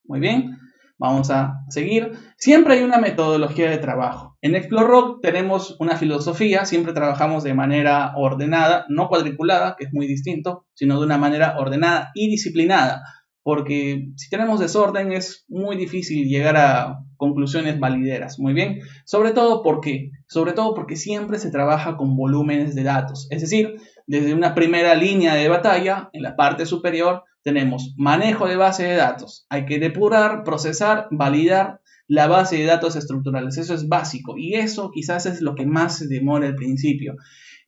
Muy bien, vamos a seguir. Siempre hay una metodología de trabajo. En Explore tenemos una filosofía, siempre trabajamos de manera ordenada, no cuadriculada, que es muy distinto, sino de una manera ordenada y disciplinada. Porque si tenemos desorden es muy difícil llegar a conclusiones valideras, muy bien. Sobre todo porque siempre se trabaja con volúmenes de datos. Es decir, desde una primera línea de batalla, en la parte superior, tenemos manejo de base de datos. Hay que depurar, procesar, validar la base de datos estructurales. Eso es básico y eso quizás es lo que más se demora al principio.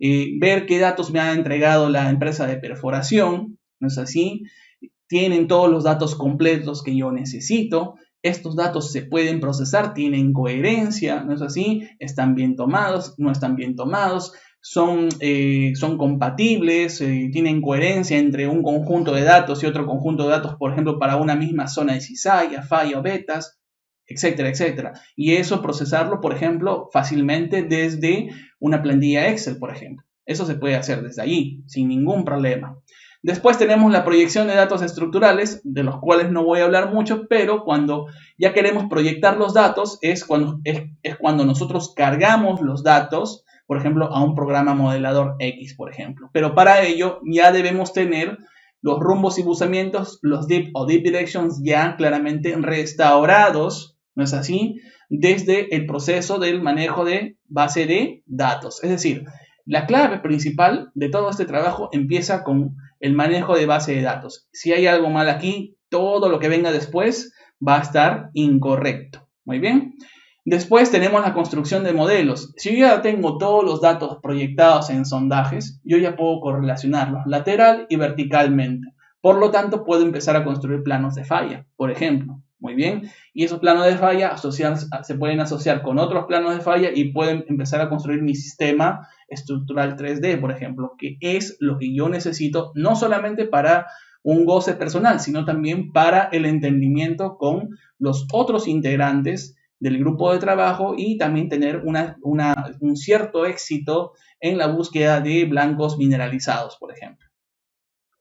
Ver qué datos me ha entregado la empresa de perforación, ¿no es así? Tienen todos los datos completos que yo necesito. Estos datos se pueden procesar, tienen coherencia, ¿no es así? Están bien tomados, no están bien tomados, son compatibles, tienen coherencia entre un conjunto de datos y otro conjunto de datos, por ejemplo, para una misma zona de cizalla, falla o betas, etcétera, etcétera. Y eso procesarlo, por ejemplo, fácilmente desde una plantilla Excel, por ejemplo. Eso se puede hacer desde allí, sin ningún problema. Después tenemos la proyección de datos estructurales, de los cuales no voy a hablar mucho, pero cuando ya queremos proyectar los datos es cuando nosotros cargamos los datos, por ejemplo, a un programa modelador X, por ejemplo. Pero para ello ya debemos tener los rumbos y buzamientos, los deep o deep directions ya claramente restaurados, ¿no es así? Desde el proceso del manejo de base de datos. Es decir, la clave principal de todo este trabajo empieza con el manejo de base de datos. Si hay algo mal aquí, todo lo que venga después va a estar incorrecto. Muy bien. Después tenemos la construcción de modelos. Si yo ya tengo todos los datos proyectados en sondajes, yo ya puedo correlacionarlos lateral y verticalmente. Por lo tanto, puedo empezar a construir planos de falla, por ejemplo. Muy bien. Y esos planos de falla se pueden asociar con otros planos de falla y pueden empezar a construir mi sistema estructural 3D, por ejemplo, que es lo que yo necesito no solamente para un goce personal, sino también para el entendimiento con los otros integrantes del grupo de trabajo y también tener un cierto éxito en la búsqueda de blancos mineralizados, por ejemplo.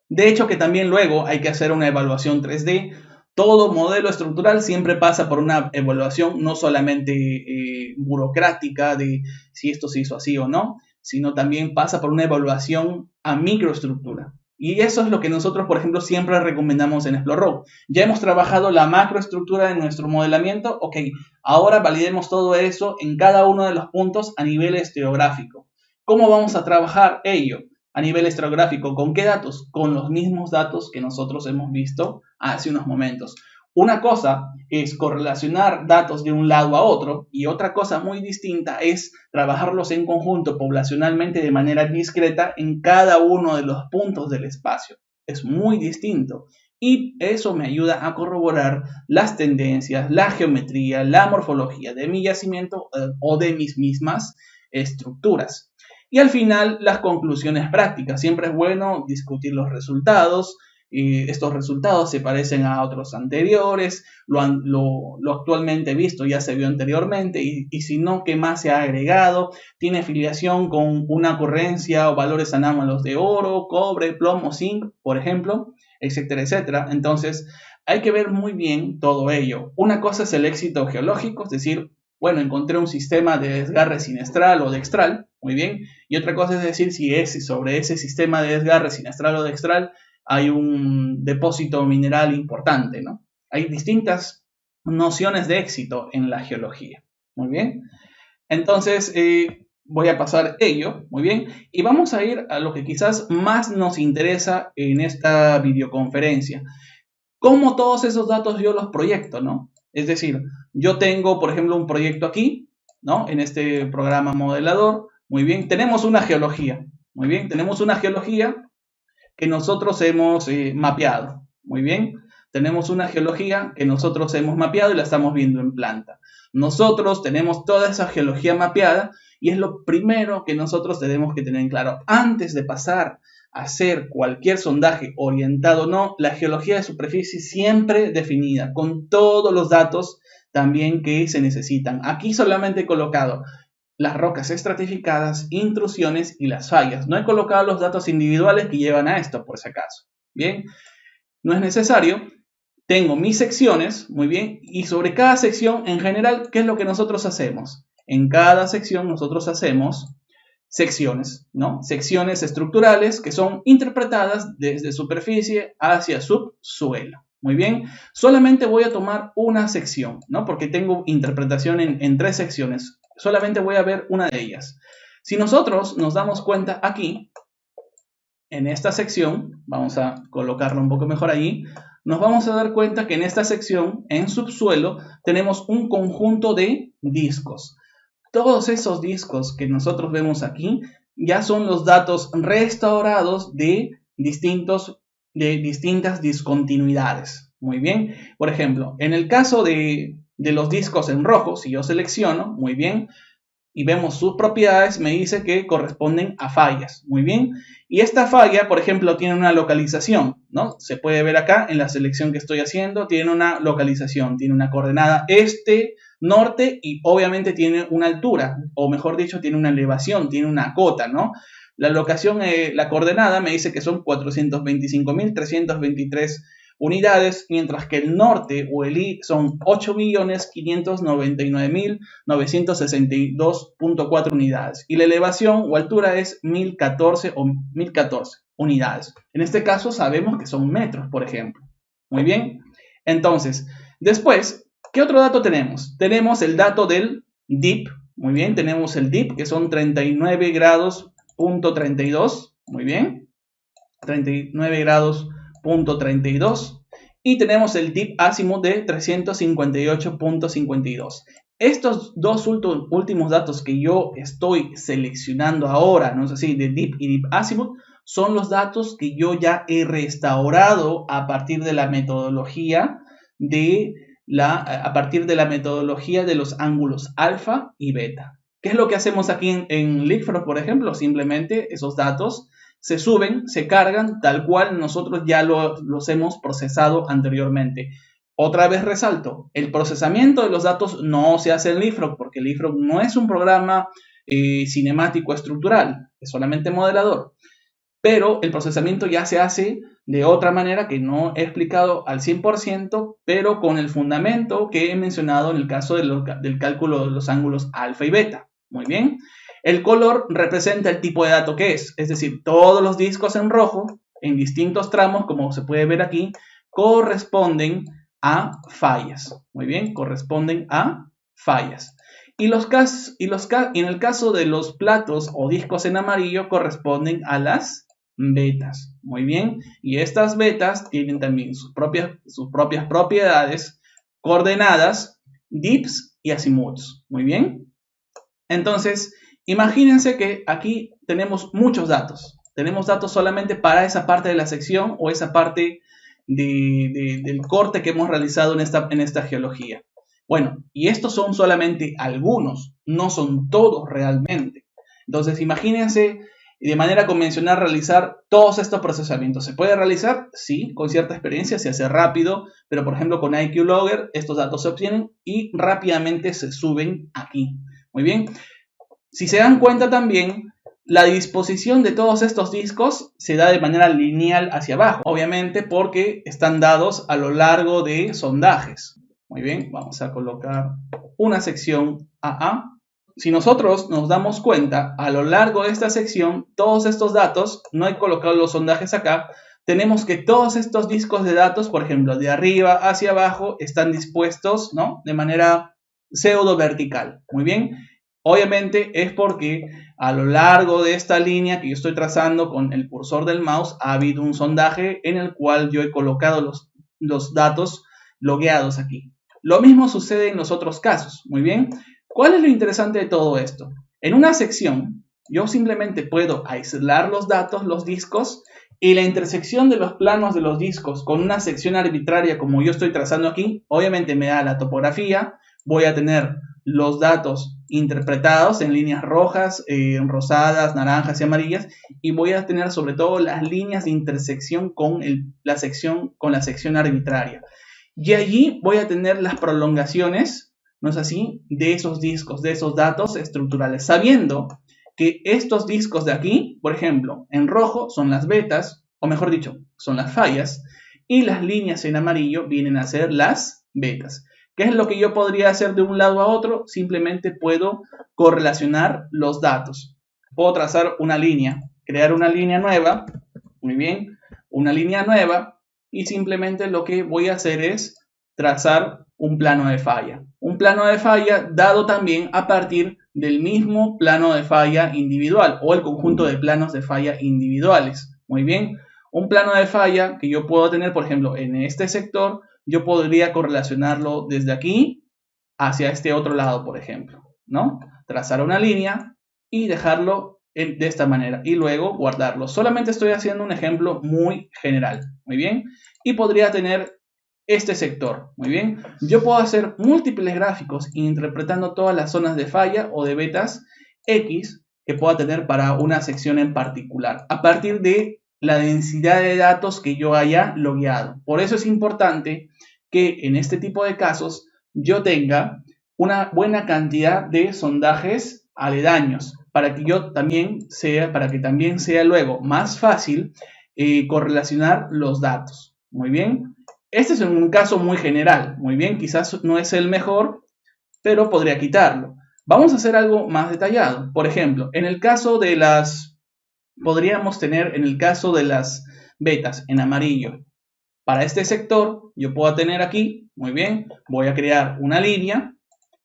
De hecho, que también luego hay que hacer una evaluación 3D. Todo modelo estructural siempre pasa por una evaluación no solamente burocrática de si esto se hizo así o no, sino también pasa por una evaluación a microestructura. Y eso es lo que nosotros, por ejemplo, siempre recomendamos en Explore. Ya hemos trabajado la macroestructura de nuestro modelamiento. Ok, ahora validemos todo eso en cada uno de los puntos a nivel estereográfico. ¿Cómo vamos a trabajar ello? A nivel estereográfico, ¿con qué datos? Con los mismos datos que nosotros hemos visto hace unos momentos. Una cosa es correlacionar datos de un lado a otro y otra cosa muy distinta es trabajarlos en conjunto poblacionalmente de manera discreta en cada uno de los puntos del espacio. Es muy distinto y eso me ayuda a corroborar las tendencias, la geometría, la morfología de mi yacimiento o de mis mismas estructuras. Y al final, las conclusiones prácticas. Siempre es bueno discutir los resultados. Estos resultados se parecen a otros anteriores. Lo actualmente visto ya se vio anteriormente. Y si no, ¿qué más se ha agregado? ¿Tiene filiación con una ocurrencia o valores anómalos de oro, cobre, plomo, zinc, por ejemplo? Etcétera, etcétera. Entonces, hay que ver muy bien todo ello. Una cosa es el éxito geológico, es decir, bueno, encontré un sistema de desgarre sinestral o dextral, muy bien. Y otra cosa es decir si sobre ese sistema de desgarre sinestral o dextral hay un depósito mineral importante, ¿no? Hay distintas nociones de éxito en la geología, muy bien. Entonces, voy a pasar ello, muy bien. Y vamos a ir a lo que quizás más nos interesa en esta videoconferencia. ¿Cómo todos esos datos yo los proyecto, no? Es decir, yo tengo, por ejemplo, un proyecto aquí, ¿no? En este programa modelador. Muy bien, tenemos una geología. Muy bien, tenemos una geología que nosotros hemos mapeado. Muy bien, tenemos una geología que nosotros hemos mapeado y la estamos viendo en planta. Nosotros tenemos toda esa geología mapeada y es lo primero que nosotros tenemos que tener en claro. Antes de pasar a hacer cualquier sondaje orientado o no, la geología de superficie siempre definida, con todos los datos también que se necesitan. Aquí solamente he colocado las rocas estratificadas, intrusiones y las fallas. No he colocado los datos individuales que llevan a esto, por si acaso. Bien, no es necesario. Tengo mis secciones, muy bien, y sobre cada sección en general, ¿qué es lo que nosotros hacemos? En cada sección nosotros hacemos secciones, ¿no? Secciones estructurales que son interpretadas desde superficie hacia subsuelo. Muy bien, solamente voy a tomar una sección, ¿no? Porque tengo interpretación en 3 secciones. Solamente voy a ver una de ellas. Si nosotros nos damos cuenta aquí, en esta sección, vamos a colocarlo un poco mejor allí, nos vamos a dar cuenta que en esta sección, en subsuelo, tenemos un conjunto de discos. Todos esos discos que nosotros vemos aquí ya son los datos restaurados de distintas discontinuidades. Muy bien. Por ejemplo, en el caso de los discos en rojo, si yo selecciono, muy bien, y vemos sus propiedades, me dice que corresponden a fallas. Muy bien. Y esta falla, por ejemplo, tiene una localización, ¿no? Se puede ver acá en la selección que estoy haciendo, tiene una localización, tiene una coordenada este, norte y obviamente tiene una altura, o mejor dicho, tiene una elevación, tiene una cota, ¿no? La locación, la coordenada me dice que son 425.323 unidades, mientras que el norte o el I son 8.599.962.4 unidades y la elevación o altura es 1014 unidades. En este caso sabemos que son metros, por ejemplo. Muy bien. Entonces, después, ¿qué otro dato tenemos? Tenemos el dato del dip. Muy bien, tenemos el dip que son 39 grados punto 32. Muy bien. 39 grados punto 32 y tenemos el dip azimut de 358.52. Estos dos últimos datos que yo estoy seleccionando ahora, no sé si de dip y dip azimut, son los datos que yo ya he restaurado a partir de la metodología de los ángulos alfa y beta. ¿Qué es lo que hacemos aquí en Leapfrog, por ejemplo? Simplemente esos datos se suben, se cargan tal cual nosotros ya los hemos procesado anteriormente. Otra vez resalto, el procesamiento de los datos no se hace en Leapfrog porque Leapfrog no es un programa cinemático estructural, es solamente modelador. Pero el procesamiento ya se hace de otra manera que no he explicado al 100%, pero con el fundamento que he mencionado en el caso del cálculo de los ángulos alfa y beta. Muy bien. El color representa el tipo de dato que es decir, todos los discos en rojo, en distintos tramos, como se puede ver aquí, corresponden a fallas. Muy bien, corresponden a fallas. Y en el caso de los platos o discos en amarillo corresponden a las betas. Muy bien, y estas betas tienen también sus propias propiedades, coordenadas, dips y azimuts. Muy bien. Entonces, imagínense que aquí tenemos muchos datos. Tenemos datos solamente para esa parte de la sección o esa parte del corte que hemos realizado en esta geología. Bueno, y estos son solamente algunos, no son todos realmente. Entonces, imagínense de manera convencional realizar todos estos procesamientos. ¿Se puede realizar? Sí, con cierta experiencia, se hace rápido, pero por ejemplo con IQ Logger estos datos se obtienen y rápidamente se suben aquí. Muy bien. Si se dan cuenta también, la disposición de todos estos discos se da de manera lineal hacia abajo, obviamente porque están dados a lo largo de sondajes. Muy bien, vamos a colocar una sección AA. Si nosotros nos damos cuenta, a lo largo de esta sección, todos estos datos, no he colocado los sondajes acá, tenemos que todos estos discos de datos, por ejemplo, de arriba hacia abajo, están dispuestos, ¿no?, de manera pseudo vertical. Muy bien. Obviamente es porque a lo largo de esta línea que yo estoy trazando con el cursor del mouse ha habido un sondaje en el cual yo he colocado los datos logueados aquí. Lo mismo sucede en los otros casos. Muy bien. ¿Cuál es lo interesante de todo esto? En una sección yo simplemente puedo aislar los datos, los discos, y la intersección de los planos de los discos con una sección arbitraria como yo estoy trazando aquí, obviamente me da la topografía, voy a tener los datos interpretados en líneas rojas, rosadas, naranjas y amarillas, y voy a tener sobre todo las líneas de intersección con la sección arbitraria. Y allí voy a tener las prolongaciones, ¿no es así?, de esos discos, de esos datos estructurales, sabiendo que estos discos de aquí, por ejemplo, en rojo son las betas, o mejor dicho, son las fallas, y las líneas en amarillo vienen a ser las betas. ¿Qué es lo que yo podría hacer de un lado a otro? Simplemente puedo correlacionar los datos. Puedo trazar una línea, crear una línea nueva, muy bien, una línea nueva, y simplemente lo que voy a hacer es trazar un plano de falla. Un plano de falla dado también a partir del mismo plano de falla individual o el conjunto de planos de falla individuales. Muy bien, un plano de falla que yo puedo tener, por ejemplo, en este sector, yo podría correlacionarlo desde aquí hacia este otro lado, por ejemplo, ¿no? Trazar una línea y dejarlo de esta manera y luego guardarlo. Solamente estoy haciendo un ejemplo muy general, muy bien, y podría tener este sector, muy bien. Yo puedo hacer múltiples gráficos interpretando todas las zonas de falla o de betas X que pueda tener para una sección en particular, a partir de la densidad de datos que yo haya logueado. Por eso es importante que en este tipo de casos yo tenga una buena cantidad de sondajes aledaños para que también sea luego más fácil correlacionar los datos. Muy bien. Este es un caso muy general. Muy bien, quizás no es el mejor, pero podría quitarlo. Vamos a hacer algo más detallado. Por ejemplo, podríamos tener en el caso de las betas en amarillo. Para este sector, yo puedo tener aquí, muy bien, voy a crear una línea,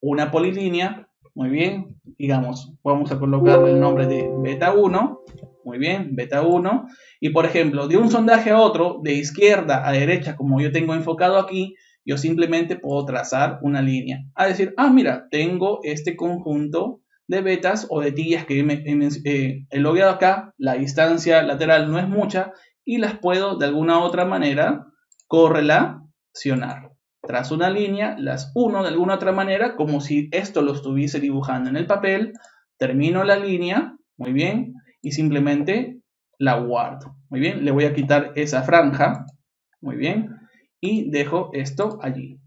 una polilínea, muy bien, digamos, vamos a colocarle el nombre de beta 1, muy bien, beta 1, y por ejemplo, de un sondaje a otro, de izquierda a derecha, como yo tengo enfocado aquí, yo simplemente puedo trazar una línea, a decir, mira, tengo este conjunto de betas o de tiras que he logueado acá, la distancia lateral no es mucha, y las puedo de alguna u otra manera correlacionar. Trazo una línea, las uno de alguna otra manera, como si esto lo estuviese dibujando en el papel, termino la línea, muy bien, y simplemente la guardo. Muy bien, le voy a quitar esa franja, muy bien, y dejo esto allí.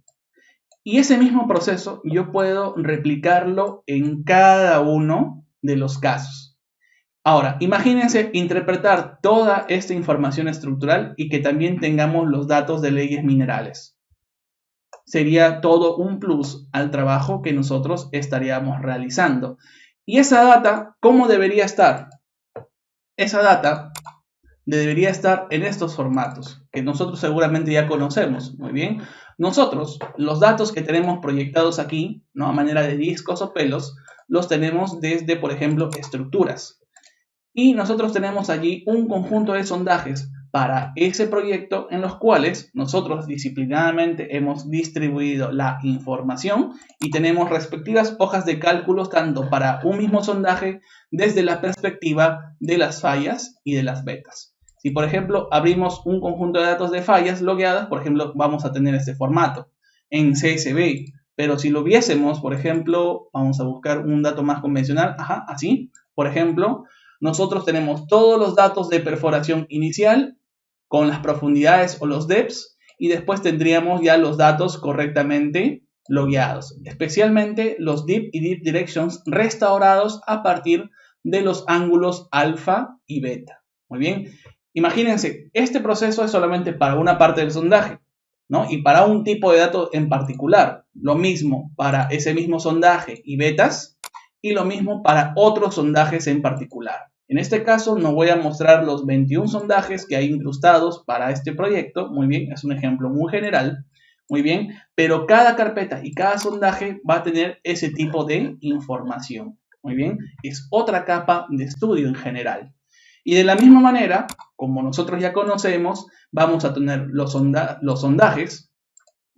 Y ese mismo proceso yo puedo replicarlo en cada uno de los casos. Ahora, imagínense interpretar toda esta información estructural y que también tengamos los datos de leyes minerales. Sería todo un plus al trabajo que nosotros estaríamos realizando. ¿Y esa data cómo debería estar? Esa data debería estar en estos formatos, que nosotros seguramente ya conocemos. Muy bien. Nosotros, los datos que tenemos proyectados aquí, ¿no?, a manera de discos o pelos, los tenemos desde, por ejemplo, estructuras. Y nosotros tenemos allí un conjunto de sondajes para ese proyecto en los cuales nosotros disciplinadamente hemos distribuido la información y tenemos respectivas hojas de cálculos tanto para un mismo sondaje desde la perspectiva de las fallas y de las betas. Si por ejemplo abrimos un conjunto de datos de fallas logueadas, por ejemplo vamos a tener este formato en CSV, pero si lo viésemos, por ejemplo, vamos a buscar un dato más convencional, así, por ejemplo, nosotros tenemos todos los datos de perforación inicial con las profundidades o los depths y después tendríamos ya los datos correctamente logueados, especialmente los deep y deep directions restaurados a partir de los ángulos alfa y beta. Muy bien, imagínense, este proceso es solamente para una parte del sondaje, ¿no? Y para un tipo de datos en particular, lo mismo para ese mismo sondaje y betas y lo mismo para otros sondajes en particular. En este caso no voy a mostrar los 21 sondajes que hay incrustados para este proyecto, muy bien, es un ejemplo muy general, muy bien, pero cada carpeta y cada sondaje va a tener ese tipo de información, muy bien, es otra capa de estudio en general. Y de la misma manera, como nosotros ya conocemos, vamos a tener los sondajes,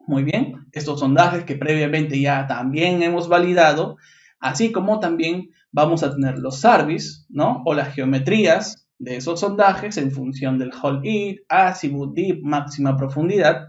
muy bien, estos sondajes que previamente ya también hemos validado, así como también vamos a tener los SARBIS, ¿no?, o las geometrías de esos sondajes en función del Hall-It, Azimuth, Deep, máxima profundidad,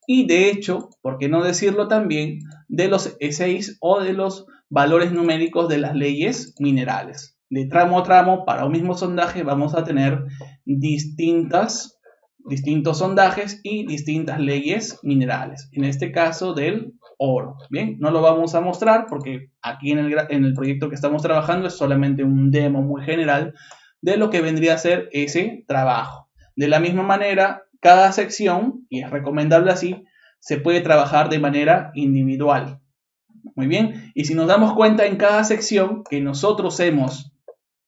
y de hecho, por qué no decirlo también, de los essays o de los valores numéricos de las leyes minerales. De tramo a tramo, para un mismo sondaje, vamos a tener distintas distintos sondajes y distintas leyes minerales, en este caso del oro. Bien, no lo vamos a mostrar porque aquí en el proyecto que estamos trabajando es solamente un demo muy general de lo que vendría a ser ese trabajo. De la misma manera, cada sección, y es recomendable así, se puede trabajar de manera individual. Muy bien, y si nos damos cuenta en cada sección que nosotros hemos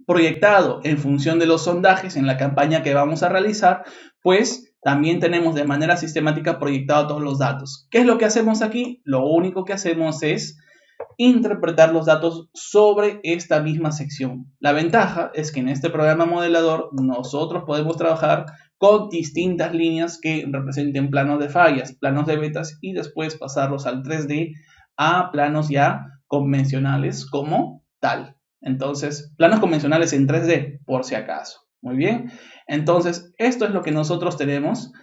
proyectado en función de los sondajes en la campaña que vamos a realizar, pues también tenemos de manera sistemática proyectado todos los datos. ¿Qué es lo que hacemos aquí? Lo único que hacemos es interpretar los datos sobre esta misma sección. La ventaja es que en este programa modelador nosotros podemos trabajar con distintas líneas que representen planos de fallas, planos de vetas y después pasarlos al 3D a planos ya convencionales como tal. Entonces, planos convencionales en 3D, por si acaso. Muy bien. Entonces, esto es lo que nosotros tenemos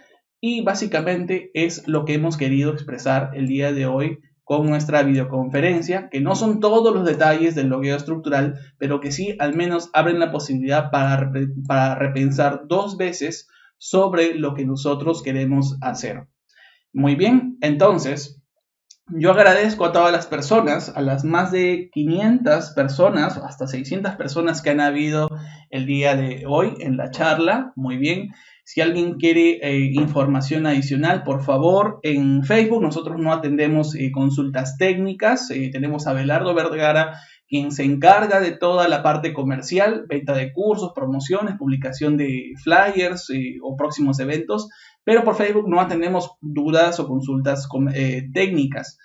y básicamente es lo que hemos querido expresar el día de hoy con nuestra videoconferencia, que no son todos los detalles del logueo estructural, pero que sí al menos abren la posibilidad para repensar dos veces sobre lo que nosotros queremos hacer. Muy bien, entonces, yo agradezco a todas las personas, a las más de 500 personas, hasta 600 personas que han habido el día de hoy en la charla. Muy bien. Si alguien quiere información adicional, por favor, en Facebook nosotros no atendemos consultas técnicas. Tenemos a Belardo Vergara, quien se encarga de toda la parte comercial, venta de cursos, promociones, publicación de flyers o próximos eventos. Pero por Facebook no atendemos dudas o consultas técnicas.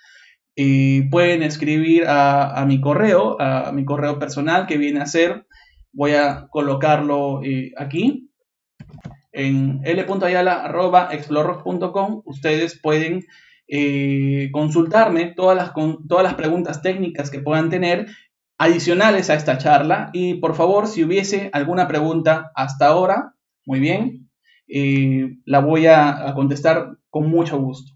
Pueden escribir a mi correo personal, que viene a ser, voy a colocarlo aquí, en l.ayala@explorrock.com. Ustedes pueden consultarme todas las preguntas técnicas que puedan tener adicionales a esta charla. Y por favor, si hubiese alguna pregunta hasta ahora, muy bien, la voy a contestar con mucho gusto.